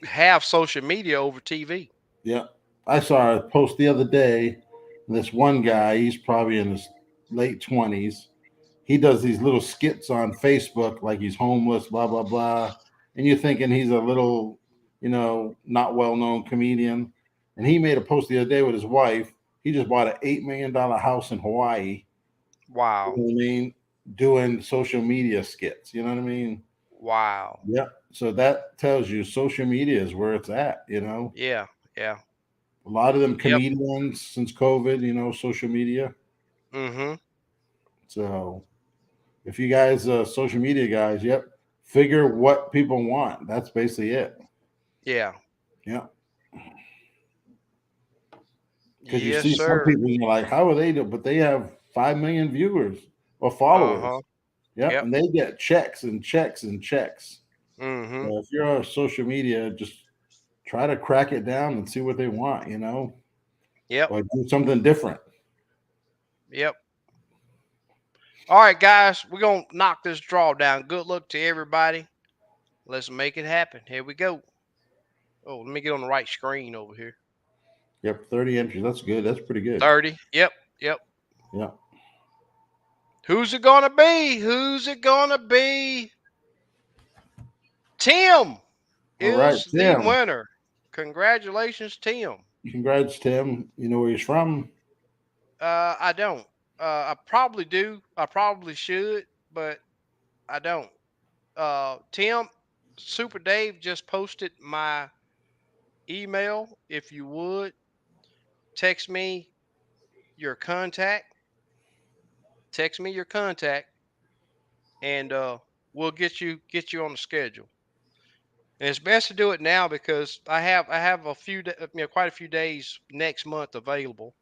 have social media over TV.
Yeah. I saw a post the other day. This one guy, he's probably in his late 20s. He does these little skits on Facebook like he's homeless, blah, blah, blah. And you're thinking he's a little, not well known comedian. And he made a post the other day with his wife. He just bought an $8 million house in Hawaii. You
Wow,
know what I mean? Doing social media skits. You know what I mean?
wow,
Yeah. So that tells you social media is where it's at,
yeah, yeah,
A lot of them
yep,
comedians since COVID, social media.
mm-hmm,
So if you guys, social media guys, yep, figure what people want. That's basically it.
yeah,
Yeah. Because you
yes,
see some
sir.
people, you're like, how are they doing? But they have 5 million viewers or
Uh huh.
followers. Yep.
Yep.
And they get checks and checks and checks.
Mm-hmm.
So if you're on social media, just try to crack it down and see what they want,
Yep.
or do something different.
Yep. All right, guys, we're gonna knock this draw down. Good luck to everybody. Let's make it happen. Here we go. Oh, let me get on the right screen over here.
Yep. 30 entries. That's good. That's pretty good.
30. Yep. Yep.
Yeah.
Who's it gonna be? Who's it gonna be? Tim
All right,
is the
Tim.
winner. Congratulations, Tim.
Congrats, Tim. You know where he's from?
I don't. I probably do. I probably should, but I don't. Tim, Super Dave just posted my email. If you would text me your contact, text me your contact, and we'll get you on the schedule. And it's best to do it now because I have quite a few days next month available.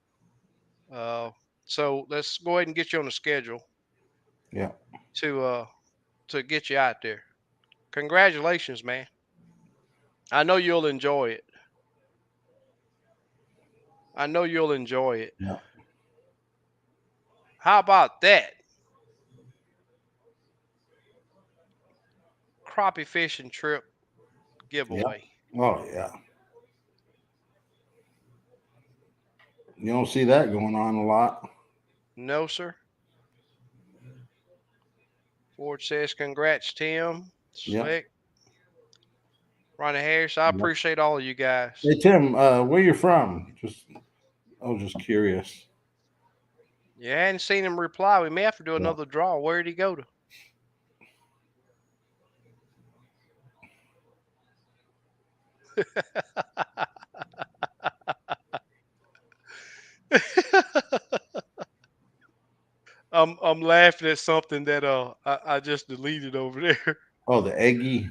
Uh, so let's go ahead and get you on the schedule
Yeah.
to uh to get you out there. Congratulations, man. I know you'll enjoy it. I know you'll enjoy it.
Yeah.
How about that? Crappie fishing trip
Yeah.
giveaway.
Oh, yeah. You don't see that going on a lot.
No, sir. Ford says, congrats, Tim.
Yeah.
Slick. Ronnie Harris, I
Yeah.
appreciate all of you guys.
Hey, Tim, where you from? I was just curious.
Yeah, I hadn't seen him reply. We may have to do
Yeah.
another draw. Where did he go to? I'm laughing at something that I just deleted over there.
Oh, the Eggy.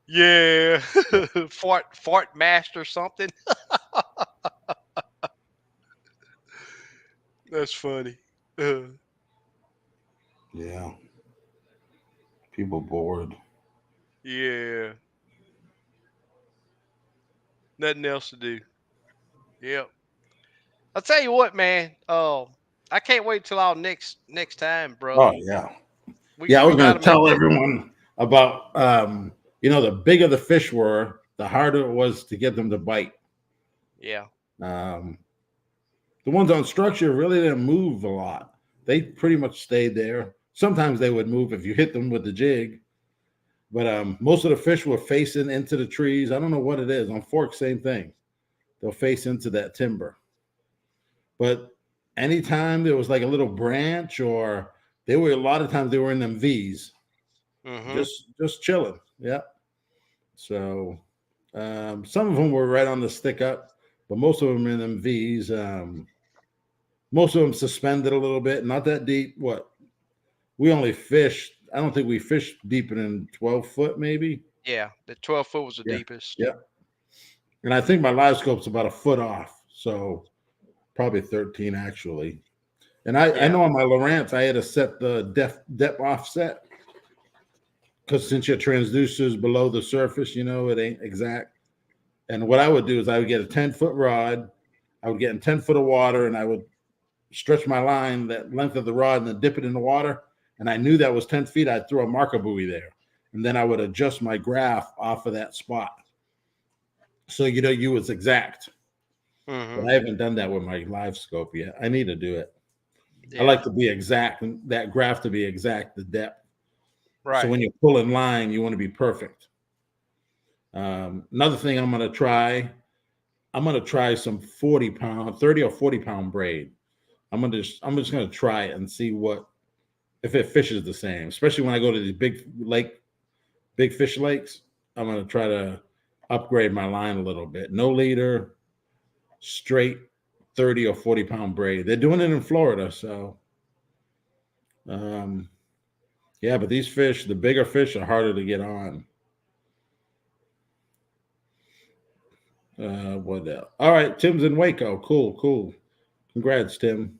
Yeah.
Yeah.
fart master something. That's funny.
Yeah. People bored.
Yeah. Nothing else to do. Yep. I'll tell you what, man. I can't wait till our next time,
Oh,
brother.
yeah.
We
Yeah, I
we
was going
got
to
to make
tell
that.
everyone about, the bigger the fish were, the harder it was to get them to bite.
Yeah.
Um, the ones on structure really didn't move a lot. They pretty much stayed there. Sometimes they would move if you hit them with the jig, but most of the fish were facing into the trees. I don't know what it is. On fork, same thing. They'll face into that timber. But anytime there was like a little branch, or they were a lot of times they were in them V's,
Mm-hmm.
just chilling. Yeah. So some of them were right on the stick up, but most of them in them V's. Most of them suspended a little bit, not that deep. What we only fished, I don't think we fished deeper than 12 foot, maybe.
Yeah. The 12 foot was the
Yeah,
deepest.
yeah. And I think my live scope's about a foot off, so probably 13 actually. And I
Yeah.
know on my Lowrance I had to set the depth offset because since your transducer is below the surface, it ain't exact. And what I would do is I would get a 10-foot rod, I would get in 10 foot of water, and I would stretch my line that length of the rod and then dip it in the water. And I knew that was 10 feet. I'd throw a marker buoy there. And then I would adjust my graph off of that spot. So, you was exact.
Mm-hmm.
But I haven't done that with my live scope yet. I need to do it. I
Yeah.
like to be exact, and that graph to be exact, the depth. So
Right.
when you pull in line, you want to be perfect. Another thing I'm going to try some 40-pound, 30 or 40-pound braid. I'm just going to try it and see if it fishes the same, especially when I go to these big fish lakes. I'm going to try to upgrade my line a little bit. No leader, straight 30 or 40-pound braid. They're doing it in Florida. So, um, yeah, but these fish, the bigger fish, are harder to get on. What else? All right, Tim's in Waco. Cool, cool. Congrats, Tim.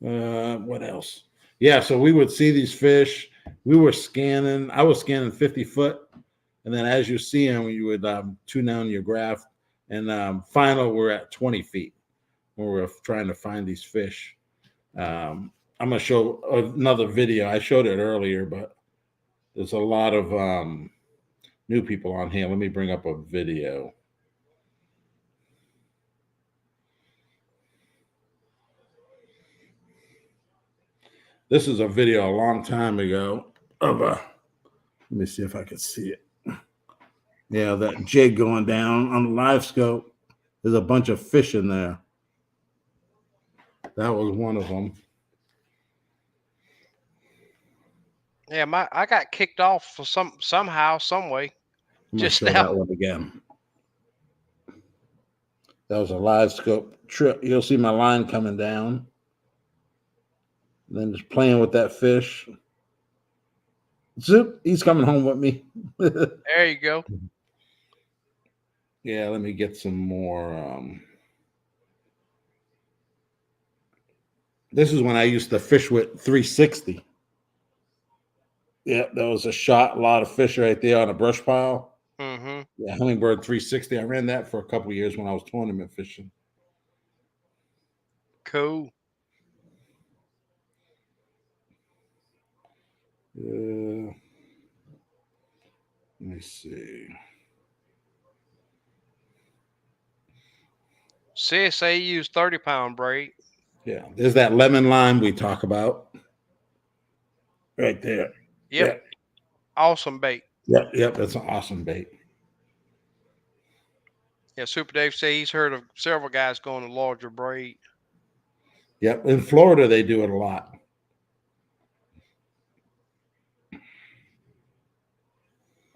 What else? Yeah, so we would see these fish. We were scanning. I was scanning 50 foot. And then as you see them, you would tune down your graph. And final, we're at 20 feet when we're trying to find these fish. I'm going to show another video. I showed it earlier, but there's a lot of new people on here. Let me bring up a video. This is a video a long time ago of a. Let me see if I can see it. Yeah, that jig going down on the live scope. There's a bunch of fish in there. That was one of them.
Yeah, I got kicked off for somehow, some way
I'm gonna
just
show
now.
that one again. That was a live scope trip. You'll see my line coming down. Then just playing with that fish. Zoop, he's coming home with me.
There you go.
Yeah, let me get some more. This is when I used to fish with 360. Yep, that was a shot. A lot of fish right there on a brush pile.
Mm-hmm.
Yeah, Hummingbird 360. I ran that for a couple of years when I was tournament fishing.
Cool.
Let me see.
Sis say you use 30-pound braid.
Yeah, there's that lemon lime we talk about. Right there.
Yep.
Yeah.
Awesome bait.
Yep. That's an awesome bait.
Yeah, Super Dave say he's heard of several guys going to larger braid.
Yep. In Florida, they do it a lot.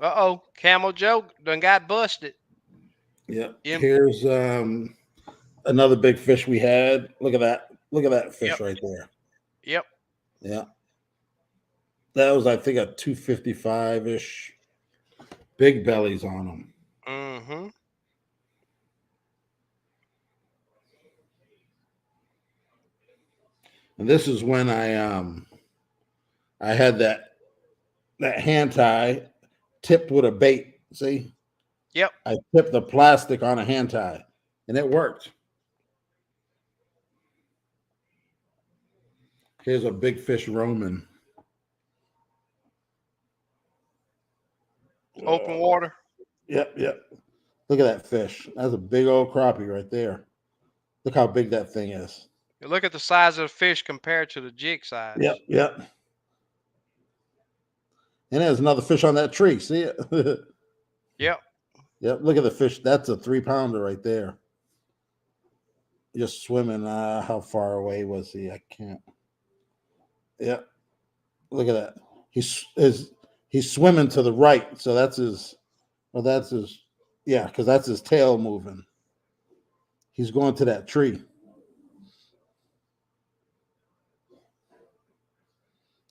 Uh-oh. Camel Joe done got busted.
Yep.
Yep.
Here's another big fish we had. Look at that. Look at that fish
Yep.
right there.
Yep.
Yeah. That was, I think, a 255-ish. Big bellies on them.
Mm-hmm.
And this is when I had that hand tie tipped with a bait. See?
Yep.
I tipped the plastic on a hand tie, and it worked. Here's a big fish roaming.
Open water.
Yep. Look at that fish. That's a big old crappie right there. Look how big that thing is.
You look at the size of the fish compared to the jig size.
Yep. And there's another fish on that tree. See it?
Yep.
Yep. Look at the fish. That's a 3-pounder right there. Just swimming. How far away was he? I can't. Yep. Look at that. He's swimming to the right. So that's his. Well, that's his. Yeah, because that's his tail moving. He's going to that tree.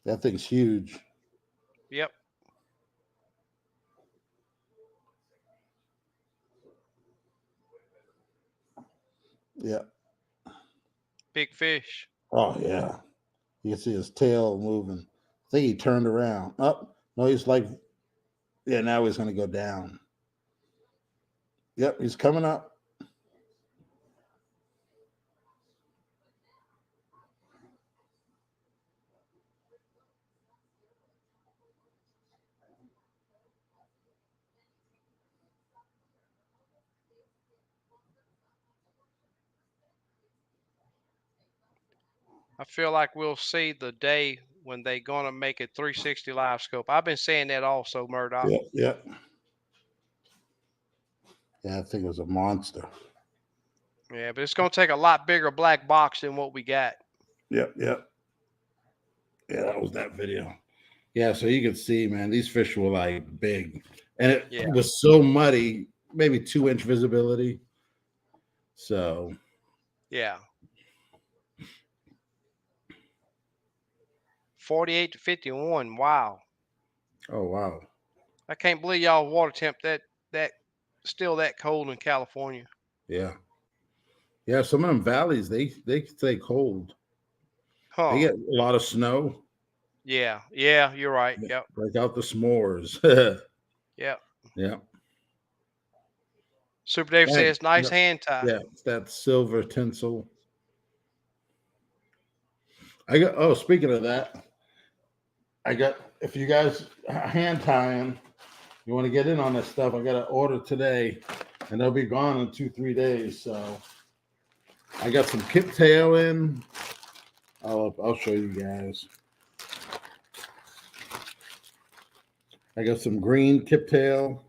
That thing's huge.
Yep.
Yeah.
Big fish.
Oh yeah. You can see his tail moving. I think he turned around. Oh, no, he's like, yeah, now he's gonna go down. Yep, he's coming up.
I feel like we'll see the day when they gonna make it 360 live scope. I've been saying that also, Murdoch.
Yep. Yeah, I think it was a monster.
Yeah, but it's gonna take a lot bigger black box than what we got.
Yep. Yeah, that was that video. Yeah, so you can see, man, these fish were like big. And it was so muddy, maybe 2-inch visibility. So
yeah. 48 to 51. Wow.
Oh wow.
I can't believe y'all water temp that still that cold in California.
Yeah. Yeah, some of them valleys, they stay cold.
Huh.
They get a lot of snow.
Yeah, you're right. Yep.
Break out the s'mores.
Yep.
Yeah.
Super Dave says nice hand tie.
Yeah, it's that silver tinsel. Speaking of that, if you guys hand tying, you want to get in on this stuff, I got to order today, and they'll be gone in 2-3 days. So I got some kip tail in. I'll show you guys. I got some green kip tail.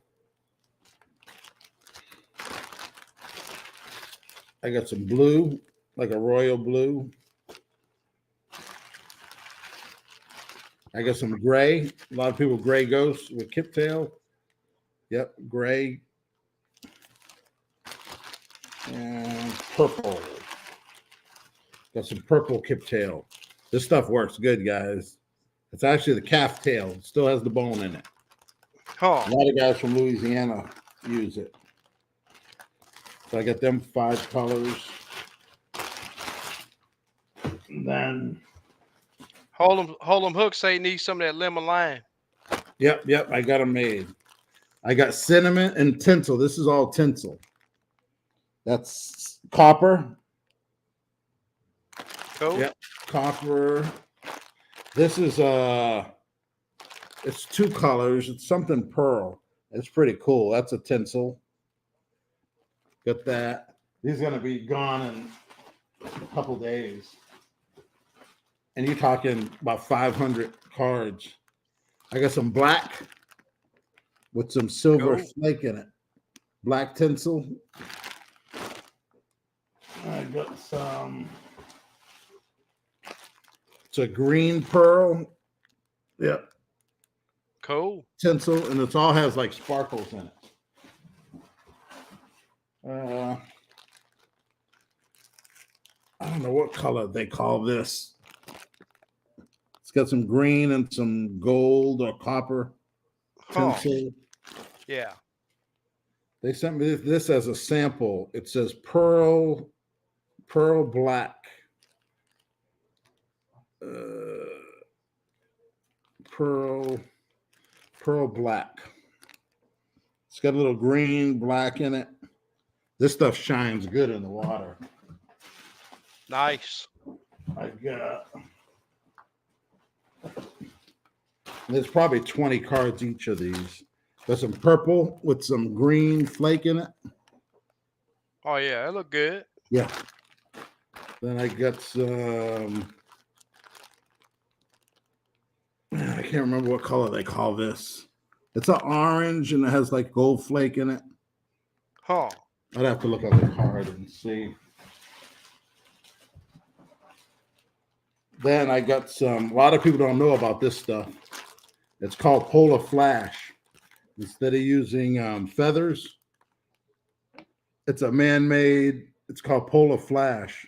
I got some blue, like a royal blue. I got some gray. A lot of people gray ghosts with kip tail. Yep, gray. And purple. Got some purple kip tail. This stuff works good, guys. It's actually the calf tail. It still has the bone in it.
Huh.
A lot of guys from Louisiana use it. So I got them 5 colors. And then
Hold 'em hooks say need some of that lemon lime.
Yep, I got them made. I got cinnamon and tinsel. This is all tinsel. That's copper.
Cool.
Yep, copper. This is it's 2 colors. It's something pearl. It's pretty cool. That's a tinsel. Got that. These are gonna be gone in a couple days. And you're talking about 500 cards. I got some black with some silver
Cool.
flake in it. Black tinsel. I got some. It's a green pearl. Yep.
Cool.
Tinsel, and it all has like sparkles in it. I don't know what color they call this. It's got some green and some gold or copper tinsel.
Yeah.
They sent me this as a sample. It says pearl black. Pearl black. It's got a little green, black in it. This stuff shines good in the water.
Nice.
I got. There's probably 20 cards each of these. There's some purple with some green flake in it.
Oh yeah, it look good.
Yeah. Then I got some. I can't remember what color they call this. It's an orange and it has like gold flake in it.
Huh.
I'd have to look at the card and see. Then I got some. A lot of people don't know about this stuff. It's called Polar Flash. Instead of using feathers, it's a man-made. It's called Polar Flash,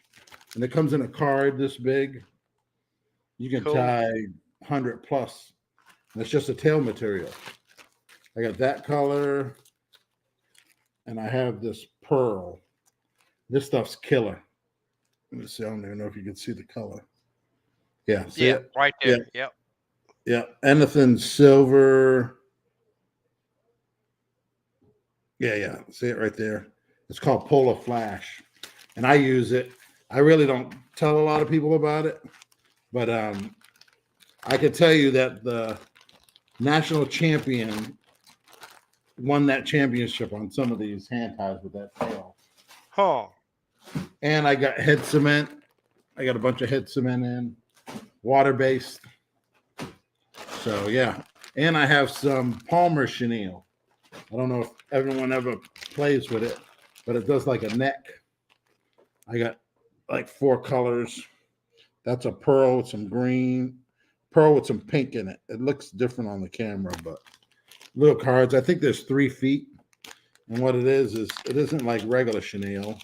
and it comes in a card this big. You can
Cool.
tie 100 plus, and it's just a tail material. I got that color, and I have this pearl. This stuff's killer. Let me see. I don't even know if you can see the color. Yeah, see
Yeah,
it?
right there. Yep.
Yeah, anything silver. Yeah. See it right there? It's called Polar Flash, and I use it. I really don't tell a lot of people about it, but I can tell you that the national champion won that championship on some of these hand ties with that tail.
Huh.
And I got head cement. I got a bunch of head cement in, water-based. So, yeah. And I have some Palmer chenille. I don't know if everyone ever plays with it, but it does like a neck. I got like 4 colors. That's a pearl with some green, pearl with some pink in it. It looks different on the camera, but little cards. I think there's 3 feet. And what it is it isn't like regular chenille.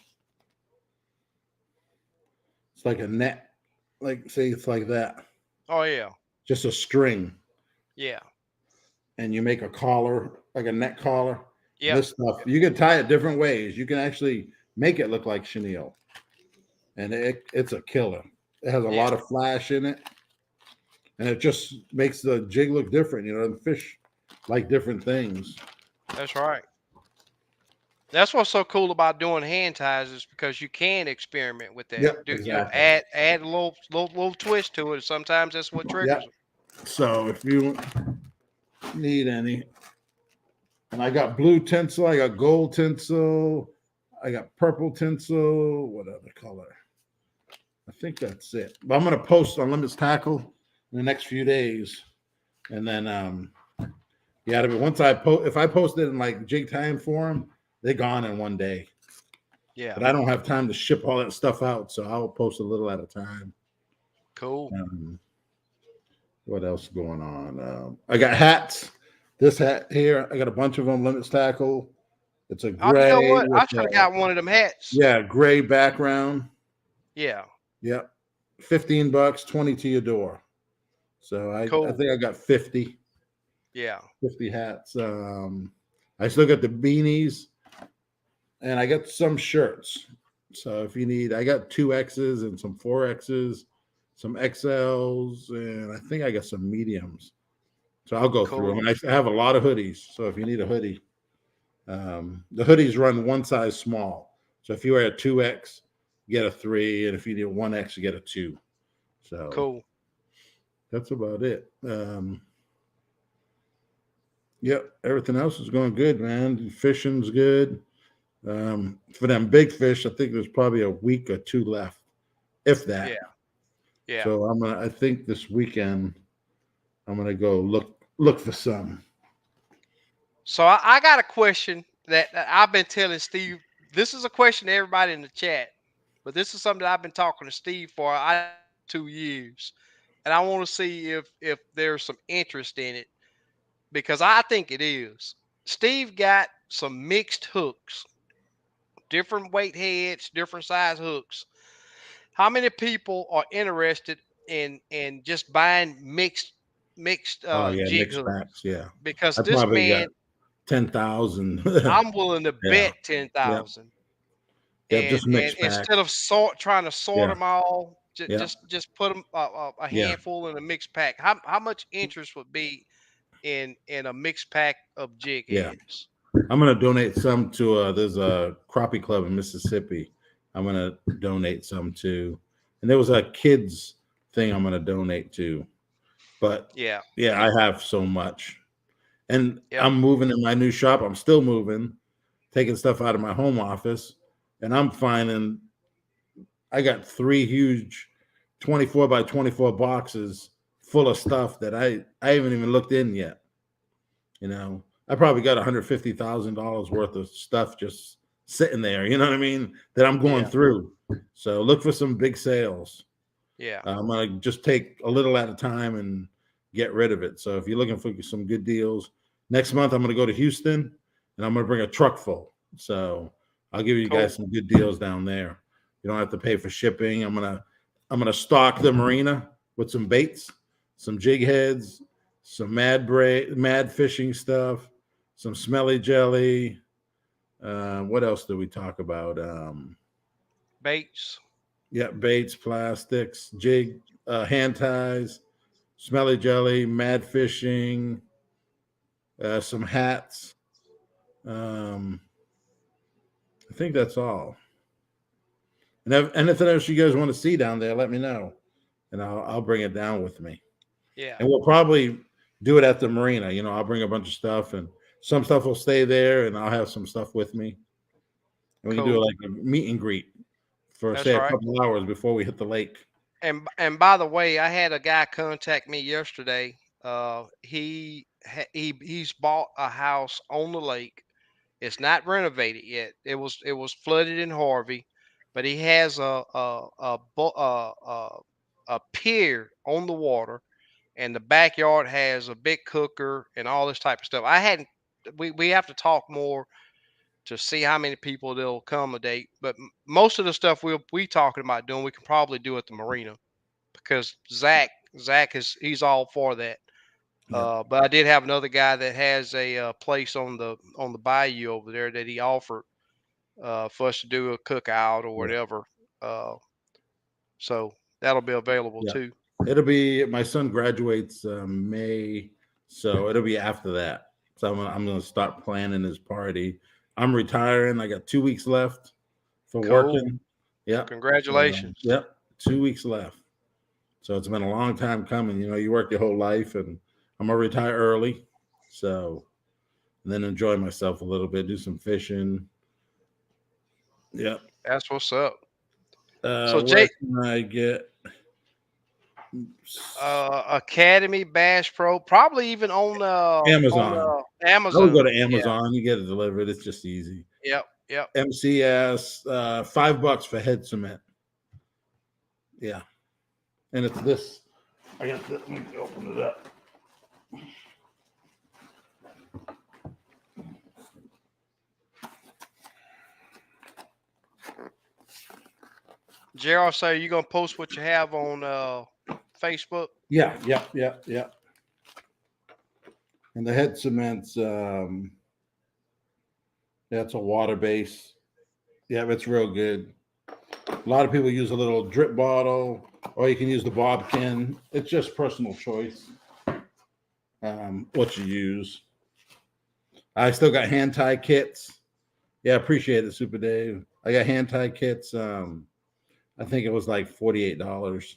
It's like a net. Like, say it's like that.
Oh yeah.
Just a string.
Yeah.
And you make a collar, like a neck collar.
Yeah.
This stuff, you can tie it different ways. You can actually make it look like chenille. And it's a killer. It has a lot of flash in it. And it just makes the jig look different. You know, the fish like different things.
That's right. That's what's so cool about doing hand ties is because you can experiment with that.
Yep,
You know,
exactly.
add a little twist to it. Sometimes that's what triggers
Yep. So if you need any, and I got blue tinsel, I got gold tinsel, I got purple tinsel. What other color? I think that's it. But I'm gonna post on Limits Tackle in the next few days, and then Yeah, but if I post it in like Jig Time Forum, they're gone in one day.
Yeah.
But I don't have time to ship all that stuff out, so I'll post a little at a time.
Cool.
What else going on? I got hats. This hat here, I got a bunch of them. Limits tackle. It's a
Oh, you know
gray
what? I
with
should have got one of them hats.
yeah, gray background.
Yeah.
Yep. $15, 20 to your door. So I
Cool.
think I got 50
Yeah.
hats. I still got the beanies and I got some shirts. So if you need, I got 2X's and some 4X's, some XLs, and I think I got some mediums. So I'll go through them.
Cool.
And I have a lot of hoodies. So if you need a hoodie, the hoodies run one size small. So if you wear a 2X, get a 3. And if you need a 1X, you get a 2. So
Cool.
that's about it. Yep, everything else is going good, man. Fishing's good. For them big fish, I think there's probably a week or 2 left, if that.
Yeah. Yeah.
So I think this weekend I'm gonna go look for some.
So I got a question that I've been telling Steve. This is a question to everybody in the chat, but this is something that I've been talking to Steve for 2 years, and I want to see if there's some interest in it because I think it is. Steve got some mixed hooks, different weight heads, different size hooks. How many people are interested in just buying mixed
Oh yeah,
jig
mixed
hooks?
packs. Yeah,
Because
I
this
probably got
man,
10,000.
I'm willing to
Yeah,
bet ten
yep,
thousand.
yep.
And
Just mixed pack.
instead of trying to sort
Yeah,
them all,
yeah,
just put them a
yeah,
handful in a mixed pack. How much interest would be in a mixed pack of jig
yeah.
heads?
I'm gonna donate some to there's a crappie club in Mississippi. I'm gonna donate some to, and there was a kids thing I'm gonna donate to. But
Yeah.
yeah, I have so much, and
Yep.
I'm moving in my new shop. I'm still moving, taking stuff out of my home office, and I'm finding I got 3 huge 24 by 24 boxes full of stuff that I haven't even looked in yet. You know, I probably got $150,000 worth of stuff just sitting there. You know what I mean? That I'm going
Yeah.
through. So look for some big sales.
Yeah.
I'm gonna just take a little at a time and get rid of it. So if you're looking for some good deals, next month I'm gonna go to Houston and I'm gonna bring a truck full. So I'll give you guys
Cool.
some good deals down there. You don't have to pay for shipping. I'm gonna stock the marina with some baits, some jig heads, some mad fishing stuff, some smelly jelly. What else did we talk about?
Baits.
Yeah, baits, plastics, jig, hand ties, smelly jelly, mad fishing, some hats. Um, I think that's all. And if anything else you guys want to see down there, let me know, and I'll bring it down with me.
Yeah.
And we'll probably do it at the marina. You know, I'll bring a bunch of stuff, and some stuff will stay there, and I'll have some stuff with me, and we can do
Cool.
like a meet and greet for
That's
say a
right.
couple hours before we hit the lake.
And by the way, I had a guy contact me yesterday. He's bought a house on the lake. It's not renovated yet. It was flooded in Harvey, but he has a pier on the water, and the backyard has a big cooker and all this type of stuff. I hadn't. We have to talk more to see how many people they'll accommodate. But most of the stuff we talking about doing, we can probably do at the marina because Zach is he's all for that.
Yeah,
But I did have another guy that has a place on the bayou over there that he offered for us to do a cookout or
yeah,
whatever. Uh, so that'll be available
yeah.
too.
It'll be my son graduates May, so it'll be after that. So I'm gonna start planning his party. I'm retiring. I got 2 weeks left for
Cool.
working. Yep. So
Congratulations.
yep, 2 weeks left. So it's been a long time coming. You know, you work your whole life, and I'm gonna retire early. So and then enjoy myself a little bit, do some fishing. Yep.
That's what's up. So
Where
Jay,
can I get?
Academy Bash Pro, probably even on
Amazon. I would go to
Amazon. Yeah.
Amazon. You get it delivered. It's just easy.
Yep. Yep.
MCS, $5 for head cement. Yeah, and it's this. I got this. Let me open it up.
Gerald, say you gonna post what you have on Facebook?
Yeah. And the head cement's that's a water base. Yeah, it's real good. A lot of people use a little drip bottle, or you can use the Bobkin. It's just personal choice. What you use. I still got hand tie kits. Yeah, appreciate it, Super Dave. I got hand tie kits. I think it was like $48.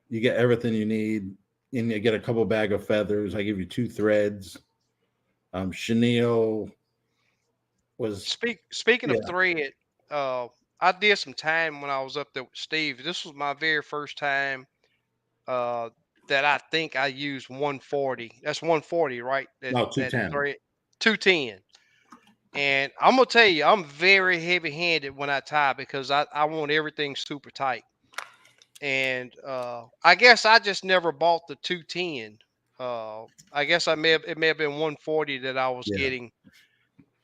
You get everything you need, and you get a couple bag of feathers. I give you 2 threads. Chenille was
Speaking of
yeah.
thread, I did some time when I was up there with Steve. This was my very first time that I think I used 140. That's 140, right?
No,
That
210.
thread 210. And I'm gonna tell you, I'm very heavy-handed when I tie because I want everything super tight. And I guess I just never bought the 210. I guess it may have been 140 that I was
Yeah,
getting,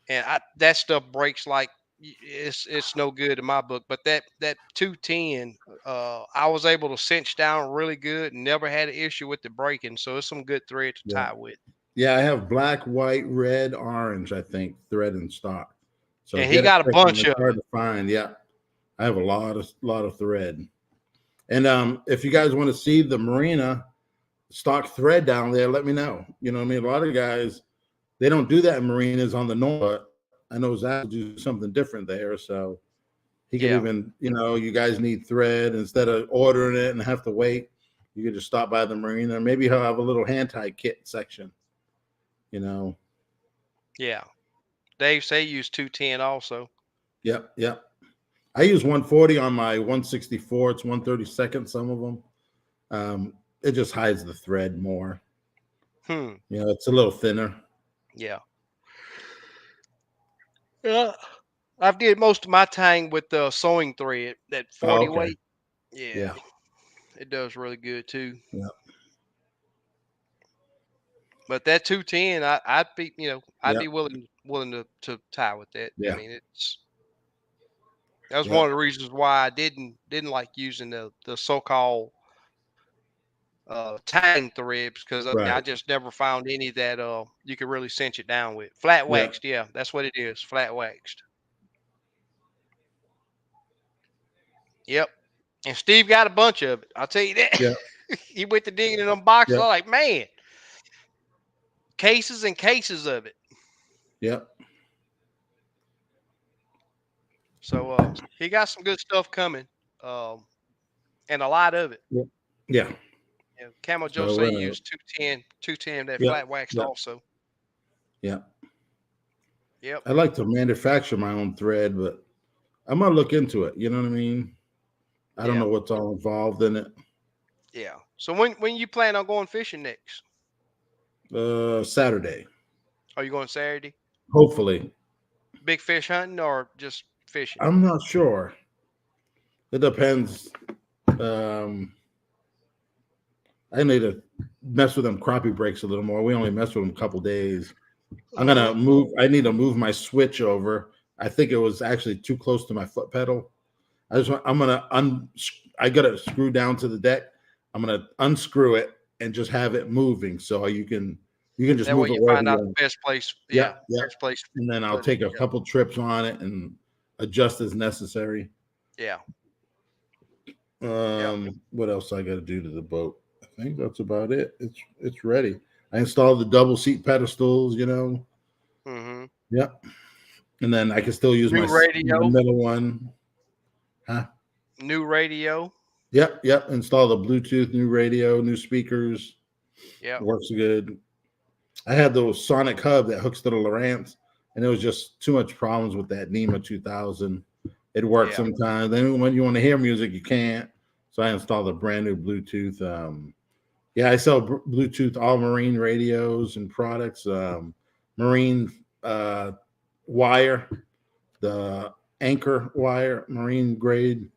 and that stuff breaks like it's no good in my book. But that 210, I was able to cinch down really good and never had an issue with the breaking. So it's some good thread to
yeah.
tie with.
Yeah, I have black, white, red, orange, I think, thread in stock. So
And he
get it
got a
quick.
bunch
It's
of
hard
it.
to find. Yeah. I have a lot of thread. And if you guys want to see the marina stock thread down there, let me know. You know what I mean? A lot of guys, they don't do that in marinas on the north, but I know Zach will do something different there. So he could
Yeah,
even, you guys need thread instead of ordering it and have to wait. You could just stop by the marina. Maybe he'll have a little hand tie kit section, you know.
yeah. Dave say he used 210 also.
Yep. I use 140 on my 164. It's 132nd, some of them. It just hides the thread more. It's a little thinner.
Yeah. Yeah. I've did most of my tying with the sewing thread, that
Oh,
40
okay.
weight. Yeah,
Yeah.
it does really good too.
Yep.
But that 210, I'd be, I'd be
Yep.
willing to tie with that. I
Yeah.
mean, that was one
Yep.
of the reasons why I didn't like using the so-called tying threads, because I
Right.
just never found any that you could really cinch it down with. Flat
Yep.
waxed, yeah, that's what it is. Flat waxed. Yep. And Steve got a bunch of it. I'll tell you that.
Yep.
He went to digging in them boxes. I
Yep.
was like, man, cases and cases of it.
Yep.
So he got some good stuff coming, and a lot of it.
Yep. Yeah.
Camo Joe
So
say he used 210 that
yep.
flat waxed
Yep.
also.
Yep.
Yep.
I like to manufacture my own thread, but I'm gonna look into it. You know what I mean? I don't
Yeah.
know what's all involved in it.
Yeah. So when you plan on going fishing next?
Saturday,
Are you going Saturday?
hopefully.
Big fish hunting or just fishing?
I'm not sure. It depends. Um, I need to mess with them crappie breaks a little more. We only mess with them a couple days. I'm gonna move. I need to move my switch over. I think it was actually too close to my foot pedal. I'm gonna I got it screwed down to the deck. I'm gonna unscrew it and just have it moving, so you can just
That way
move it
you
wherever
find
you
out the
want.
best place. Yeah,
Yep, yep.
best place.
And then I'll
Put it.
take a couple trips on it and adjust as necessary.
Yeah.
What else I got to do to the boat? I think that's about it. It's ready. I installed the double seat pedestals.
Mm-hmm.
Yep. And then I can still use
New
my
radio.
middle one. Huh?
New radio.
Yep. Install the Bluetooth, new radio, new speakers.
Yeah.
Works good. I had the Sonic hub that hooks to the Lowrance, and there was just too much problems with that NEMA 2000. It works sometimes. Then when you want to hear music, you can't. So I installed a brand new Bluetooth Yeah, I sell Bluetooth all marine radios and products, marine uh, wire, the anchor wire, marine grade,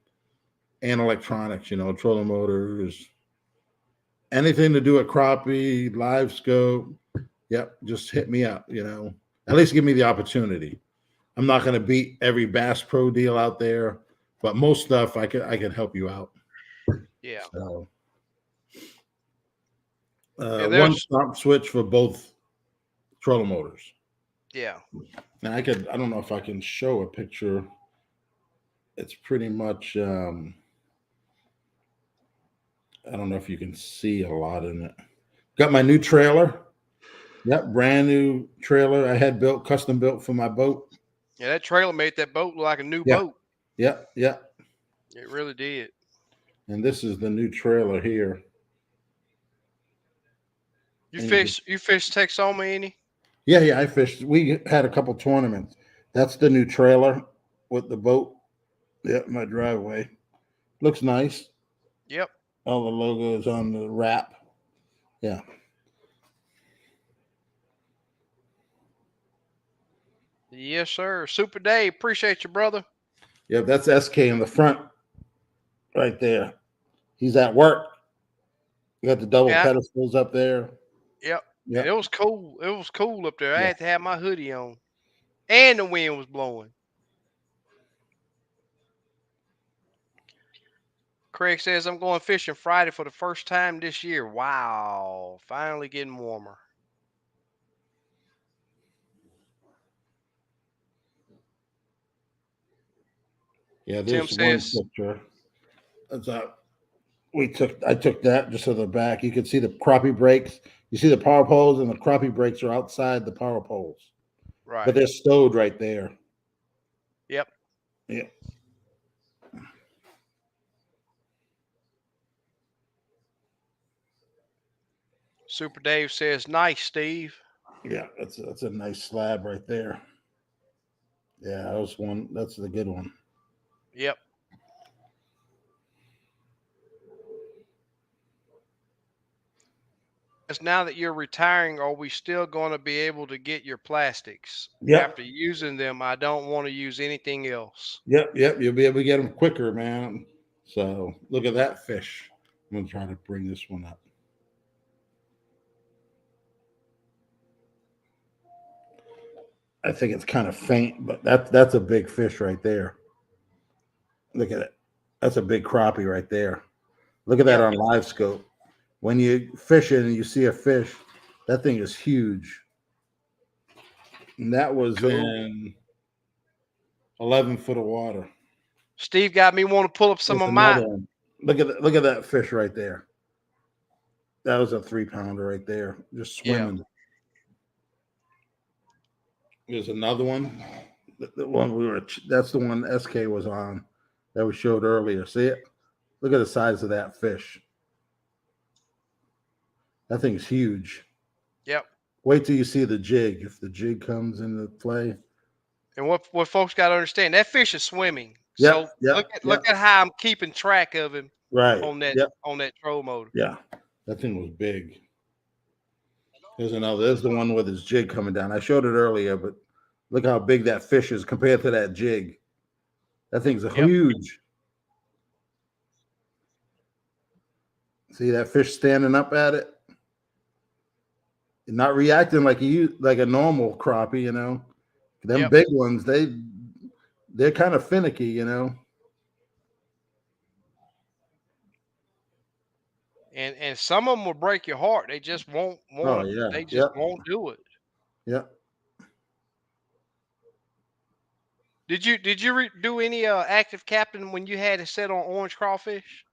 and electronics. Trolling motors, anything to do with crappie, live scope. Yep, just hit me up. At least give me the opportunity. I'm not going to beat every Bass Pro deal out there, but most stuff I can help you out.
Yeah.
So,
And
one
there's
stop switch for both trolling motors.
yeah.
And I don't know if I can show a picture. It's pretty much, I don't know if you can see a lot in it. Got my new trailer. Yep, brand new trailer I had built, custom built for my boat.
Yeah, that trailer made that boat look like a new
Yeah,
boat.
yeah.
It really did.
And this is the new trailer here.
You
And
fish Texoma any?
yeah, I fished. We had a couple tournaments. That's the new trailer with the boat. Yeah, my driveway. Looks nice.
Yep.
All the logos on the wrap. Yeah.
Yes, sir. Super Dave, appreciate you, brother.
Yeah, that's SK in the front right there. He's at work. You got the double
Yeah.
pedestals up there.
Yep. And
Yep.
it was cool. It was cool up there. I
Yeah.
had to have my hoodie on. And the wind was blowing. Craig says I'm going fishing Friday for the first time this year. Wow. Finally getting warmer.
Yeah,
Tim
there's one
says,
picture. That's I took that just to the back. You can see the crappie breaks. You see the power poles, and the crappie breaks are outside the power poles. But
right.
they're stowed right there.
Yep.
Yeah.
Super Dave says, nice, Steve.
Yeah, that's a nice slab right there. Yeah, that was one. That's the good one.
Yep. As now that you're retiring, are we still going to be able to get your plastics?
Yep,
After using them, I don't want to use anything else.
yep. You'll be able to get them quicker, man. So look at that fish. I'm gonna try to bring this one up. I think it's kind of faint, but that's a big fish right there. Look at it. That's a big crappie right there. Look at that
Yep.
on live scope. When you fish it and you see a fish, that thing is huge. And that was
Cool.
in 11 foot of water.
Steve got me want to pull up some
There's
of my.
another one. Look at that fish right there. That was a 3 pounder right there, just
Yeah.
swimming. There's another one. The one that's the one SK was on that we showed earlier. See it? Look at the size of that fish. That thing's huge.
Yep.
Wait till you see the jig. If the jig comes into play.
And what folks got to understand, that fish is swimming.
Yep,
So look
yep,
at
yep.
look at how I'm keeping track of him
Right.
on that
Yep.
on that troll motor.
Yeah. That thing was big. There's another. There's the one with his jig coming down. I showed it earlier, but look how big that fish is compared to that jig. That thing's
Yep.
huge. See that fish standing up at it? Not reacting like a normal crappie, Them
Yep.
big ones, they're kind of finicky.
And some of them will break your heart. They just won't
Oh
want to.
yeah,
They just
yep,
won't do it.
yep.
Did you do any active captain when you had it set on orange crawfish?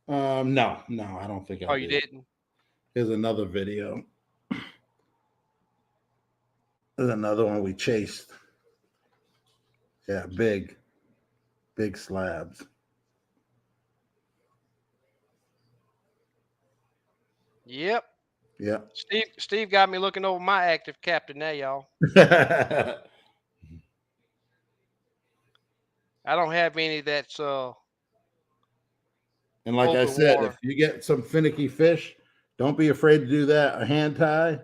No, I don't think I
Oh, you
did.
didn't.
Here's another video. There's another one we chased. Yeah, big slabs.
Yep.
Yeah.
Steve got me looking over my active captain now, y'all. I don't have any that's
And like I
open
said, if
water.
you get some finicky fish, Don't be afraid to do that. A hand tie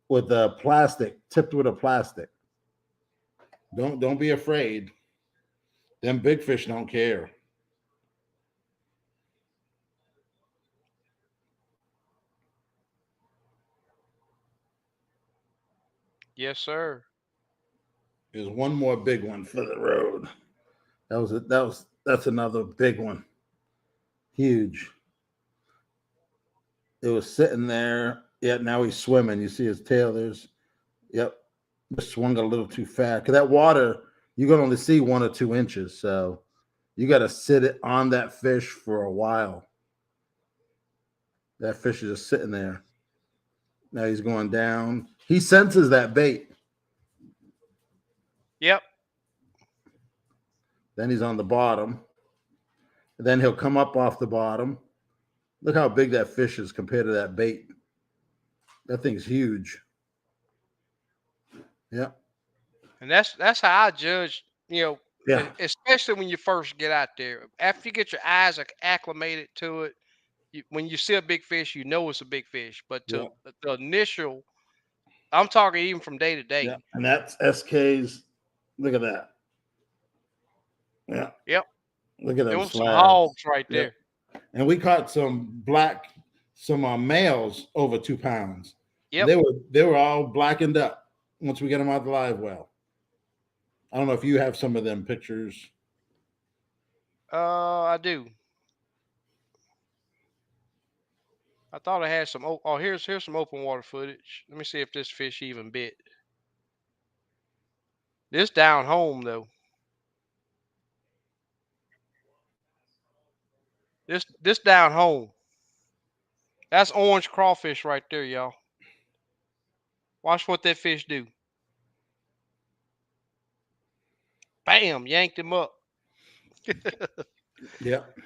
with a plastic, tipped with a plastic. Don't be afraid. Them big fish don't care.
Yes, sir.
There's one more big one for the road. That's another big one. Huge. It was sitting there. Yet now he's swimming. You see his tail. Yep. Just swung a little too fast. Because that water, you can only see 1 or 2 inches. So you got to sit it on that fish for a while. That fish is just sitting there. Now he's going down. He senses that bait.
Yep.
Then he's on the bottom. Then he'll come up off the bottom. Look how big that fish is compared to that bait. That thing's huge. Yeah.
And that's how I judge,
Yeah.
especially when you first get out there. After you get your eyes acclimated to it, when you see a big fish, you know it's a big fish. But
Yeah.
to the initial, I'm talking even from day to
Yeah.
day.
And that's SK's. Look at that. Yeah.
Yep.
Look at them
Them some
slabs.
hogs right
Yep.
there.
And we caught some males over 2 pounds.
Yep.
They were all blackened up once we get them out the live well. I don't know if you have some of them pictures.
I do. I thought I had some. Oh, here's some open water footage. Let me see if this fish even bit. This down home though. This down home. That's orange crawfish right there, y'all. Watch what that fish do. Bam! Yanked him up.
Yep.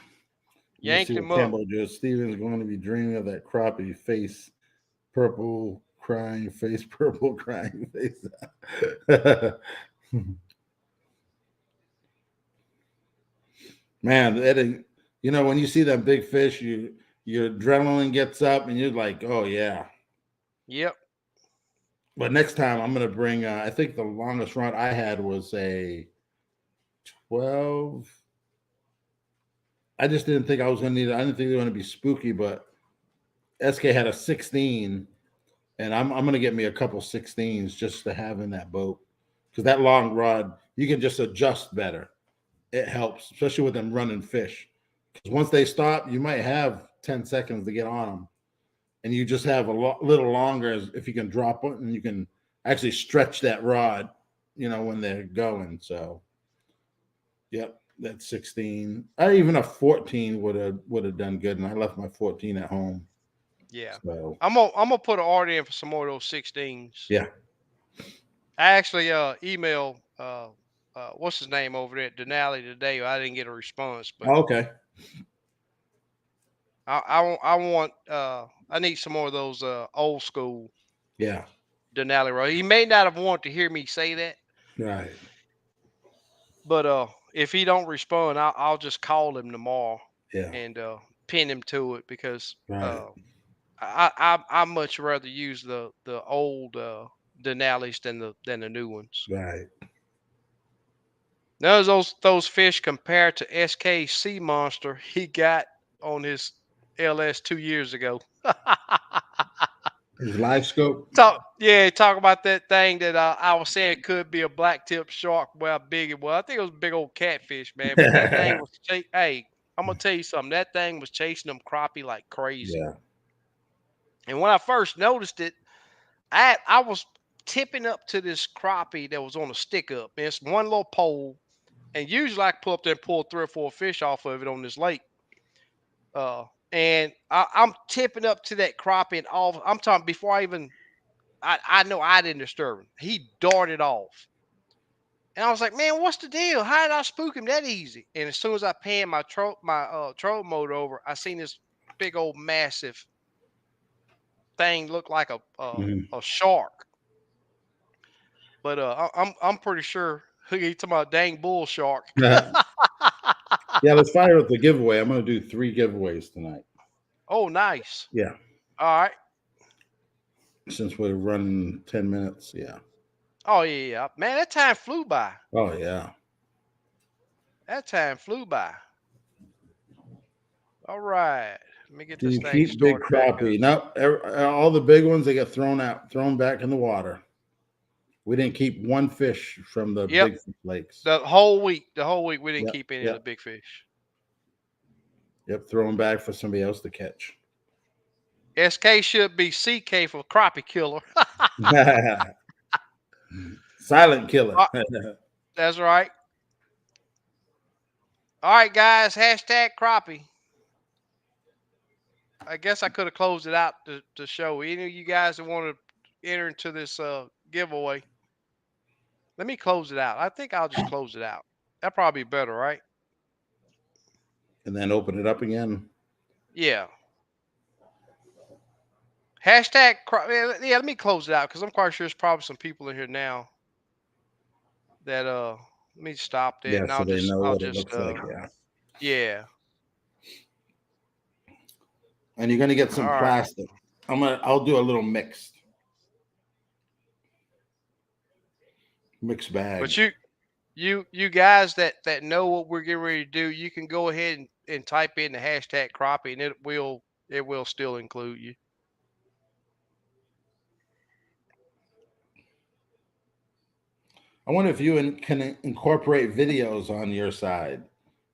You
Yanked
see
him
what
up.
Campbell Joe Stevens going to be dreaming of that crappie face, purple crying face, purple crying face. Man, when you see that big fish, your adrenaline gets up and you're like, oh yeah.
Yep.
But next time I'm gonna bring. I think the longest run I had was a 12. I just didn't think I was gonna need it. I didn't think they were gonna be spooky, but SK had a 16, and I'm gonna get me a couple 16s just to have in that boat because that long rod you can just adjust better. It helps, especially with them running fish. Because once they stop, you might have 10 seconds to get on them, and you just have a little longer if you can drop it and you can actually stretch that rod, when they're going. So, yep, that's 16. Even a 14 would have done good, and I left my 14 at home.
Yeah.
So
I'm gonna put an order in for some more of those 16s.
yeah,
I actually emailed what's his name over there at Denali today. I didn't get a response, but
okay,
I need some more of those old school
yeah,
Denali rod. He may not have wanted to hear me say that,
right,
but if he don't respond, I'll just call him tomorrow
yeah,
and pin him to it because
right,
I much rather use the old Denalis than the new ones.
right.
None of those fish compared to SK Sea Monster he got on his LS 2 years ago.
His live scope,
Talk about that thing that I was saying could be a black tip shark. Well, how big it was. I think it was a big old catfish, man. But that thing was hey, I'm gonna tell you something. That thing was chasing them crappie like crazy.
yeah,
And when I first noticed it, I was tipping up to this crappie that was on a stick up. And it's one little pole. And usually I can pull up there and pull 3 or 4 fish off of it on this lake. And I'm tipping up to that crappie and all. I'm talking before I know I didn't disturb him. He darted off. And I was like, man, what's the deal? How did I spook him that easy? And as soon as I panned my trolling motor over, I seen this big old massive thing look like a shark. But I'm pretty sure he talking about dang bull shark.
yeah. Let's fire up the giveaway. I'm going to do 3 giveaways tonight.
Oh, nice.
Yeah.
All right.
Since we're running 10 minutes. Yeah.
Oh yeah. Man, that time flew by.
Oh, yeah.
That time flew by. All right. Let me get
Do
this
you
thing
keep big
started back up.
crappie? No, all the big ones, they get thrown back in the water. We didn't keep one fish from the
Yep.
big lakes.
The whole week we didn't
Yep,
keep any of the
yep,
big fish.
yep. Throw them back for somebody else to catch.
SK should be CK for crappie killer.
Silent killer.
That's right. All right, guys. Hashtag crappie. I guess I could have closed it out to show any of you guys that want to enter into this giveaway. Let me close it out. I think I'll just close it out. That'd probably be better, right?
And then open it up again.
Yeah. Hashtag yeah, let me close it out because I'm quite sure there's probably some people in here now that let me stop that
Yeah,
and
so they know
I'll
what it
just
looks like. Yeah.
yeah.
And you're gonna get
All
some
right.
plastic. I'll do a little mixed bag.
But you guys that know what we're getting ready to do, you can go ahead and type in the hashtag crappie and it will still include you.
I wonder if you can incorporate videos on your side.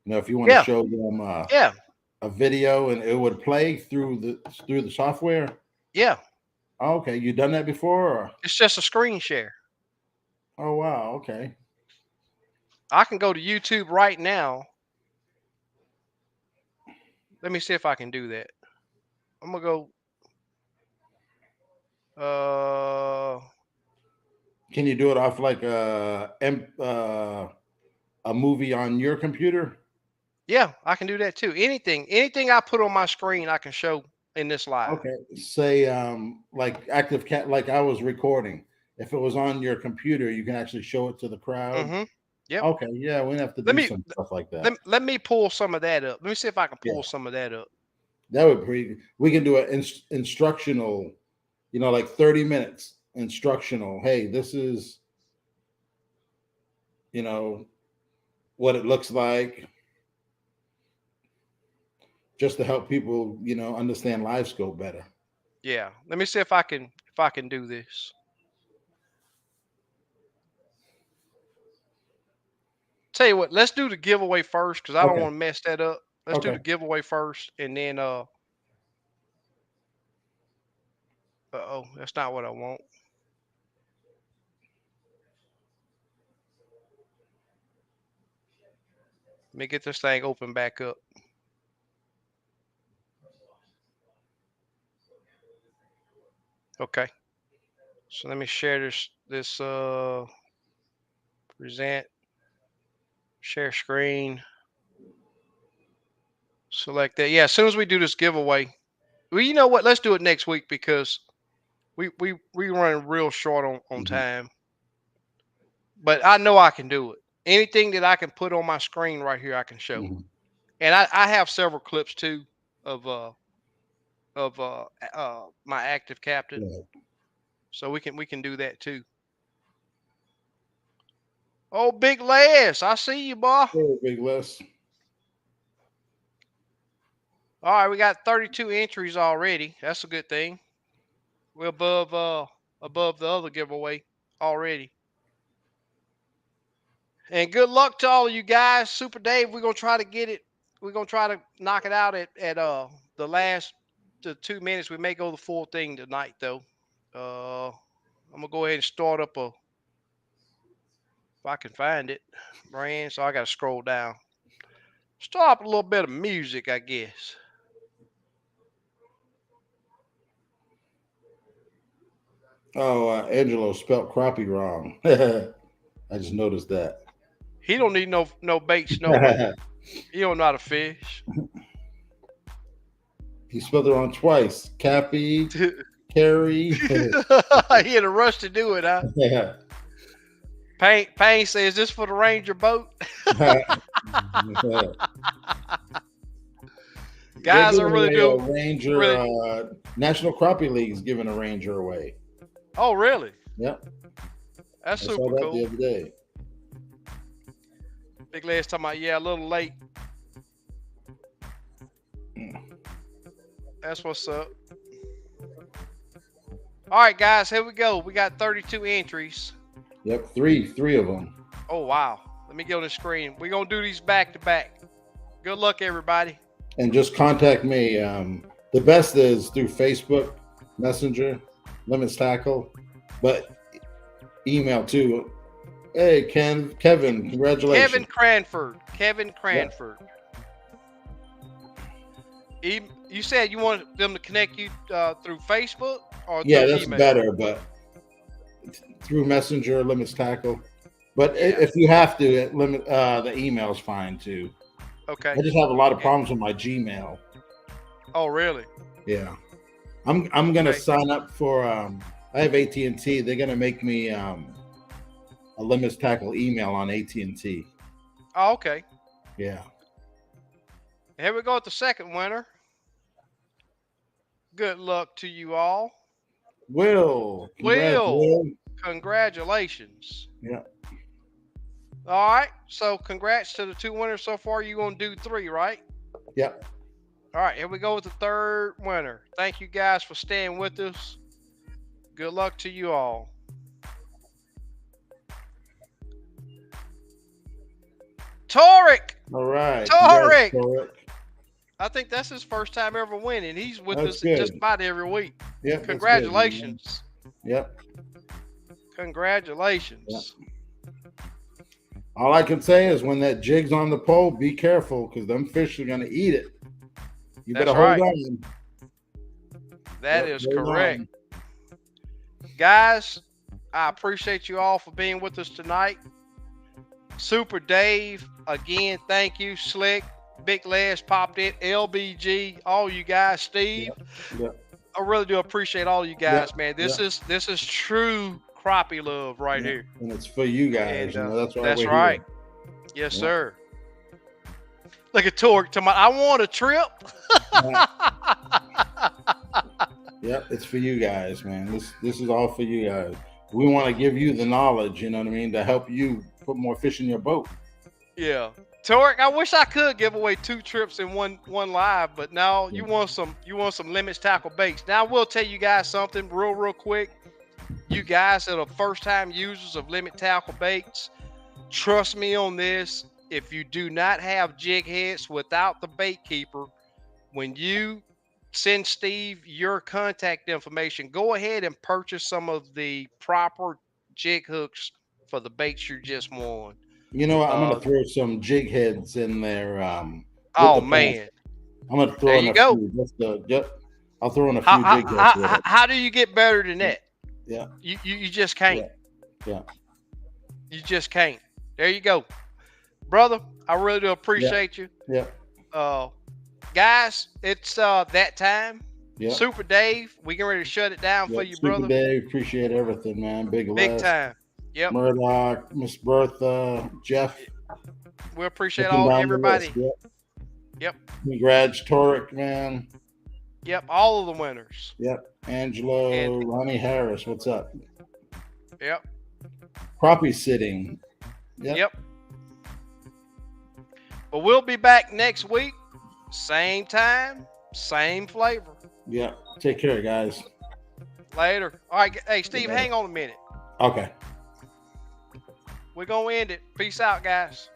You know, if you want to
Yeah.
show them
Yeah.
a video and it would play through the software.
Yeah.
Oh, okay, you done that before? Or?
It's just a screen share.
Oh wow, okay.
I can go to YouTube right now. Let me see if I can do that. I'm gonna go.
Can you do it off like a movie on your computer?
Yeah, I can do that too. Anything I put on my screen, I can show in this live.
Okay. Say like active cat, like I was recording. If it was on your computer, you can actually show it to the crowd.
Mm-hmm. Yep.
Okay, yeah, we have to
Let
do
me
some stuff like
let,
that.
let me pull some of that up. Let me see if I can
Yeah,
pull some of that up.
that would be. We can do an instructional, like 30 minutes instructional. Hey, this is, you know, what it looks like, just to help people, understand live scope better.
Yeah. Let me see if I can do this. Tell you what, let's do the giveaway first because I don't
Okay.
want to mess that up. Let's do
Okay.
the giveaway first, and then oh, that's not what I want. Let me get this thing open back up. Okay. So let me share this present, share screen, select that. Yeah, as soon as we do this giveaway, well, you know what? Let's do it next week because we running real short on
Mhm.
time. But I know I can do it. Anything that I can put on my screen right here, I can show.
Mhm.
And I have several clips too of my active captain,
Yeah.
so we can do that too. Oh, Big Les, I see you, boy.
Hey, Big Les.
All right, we got 32 entries already. That's a good thing. We're above the other giveaway already. And good luck to all of you guys. Super Dave, we're gonna try to get it. We're gonna try to knock it out at the last the 2 minutes. We may go the full thing tonight though. I'm gonna go ahead and start up if I can find it. Brand. So I gotta scroll down. Start up a little bit of music, I guess.
Oh, Angelo spelt crappie wrong. I just noticed that.
He don't need no baits no more. He don't know how to fish.
He spelled it wrong twice. Cappy, Carrie.
He had a rush to do it, huh?
Yeah.
Payne says, "Is this for the Ranger boat?" Guys, I really do.
A Ranger.
Really.
National Crappie League is giving a Ranger away.
Oh, really?
Yep.
That's
I
super
saw that
cool.
the other day.
Big Led's talking about, yeah, a little late. That's what's up. All right, guys, here we go. We got 32 entries.
Yep, three of them.
Oh, wow. Let me get on the screen. We're going to do these back to back. Good luck, everybody.
And just contact me. The best is through Facebook, Messenger, Limits Tackle, but email too. Hey, Kevin, congratulations.
Kevin Cranford. Yeah. You said you want them to connect you through Facebook or
Yeah,
through
that's
email?
better, but through Messenger, Limits Tackle. But if you have to, the email's fine too.
Okay.
I just have a lot of problems with my Gmail.
Oh, really?
Yeah. I'm gonna sign up for I have AT&T. They're gonna make me a Limits Tackle email on AT&T.
Oh, okay.
Yeah.
Here we go with the second winner. Good luck to you all.
Will.
Congratulations.
Yeah.
All right. So congrats to the two winners so far. You're going to do 3, right?
Yep.
All right. Here we go with the third winner. Thank you guys for staying with us. Good luck to you all. Torek.
All right.
Torek. I think that's his first time ever winning. He's with us just about every week.
Yep.
Congratulations.
Yep.
Congratulations.
Yep. All I can say is when that jig's on the pole, be careful because them fish are going to eat it. You better hold on.
That is correct. Guys, I appreciate you all for being with us tonight. Super Dave, again, thank you. Slick, Big Les popped it, LBG, all you guys, Steve.
Yep.
I really do appreciate all you guys, man. This is true crappie love right here.
And it's for you guys.
And,
that's why
that's
we're
right.
Here.
Yes, sir. Look at Torque. I want a trip.
Yep, it's for you guys, man. This is all for you guys. We want to give you the knowledge, you know what I mean, to help you put more fish in your boat.
Yeah. Torque, I wish I could give away 2 trips in one live, but now you want some Limits Tackle baits. Now I will tell you guys something real quick. You guys that are first time users of Limit Tackle baits, trust me on this. If you do not have jig heads without the bait keeper, when you send Steve your contact information, go ahead and purchase some of the proper jig hooks for the baits you just won.
You know what? I'm going to throw some jig heads in there.
Oh, man.
I'm going to throw in a few. I'll throw in a few jig heads.
How do you get better than that?
Yeah.
You just can't.
Yeah.
You just can't. There you go. Brother, I really do appreciate you.
Yeah.
Guys, it's that time.
Yeah.
Super Dave, we getting ready to shut it down for you, brother.
Super Dave, appreciate everything, man. Big
time. Yep.
Murdoch, Miss Bertha, Jeff.
We appreciate everybody. Yep.
Congrats, Torek, man.
Yep, all of the winners.
Yep. Angelo, Ronnie Harris, what's up?
Yep.
Crappie sitting.
Yep. But we'll be back next week. Same time, same flavor.
Yeah. Take care, guys.
Later. All right. Hey, Steve, hang on a minute.
Okay.
We're going to end it. Peace out, guys.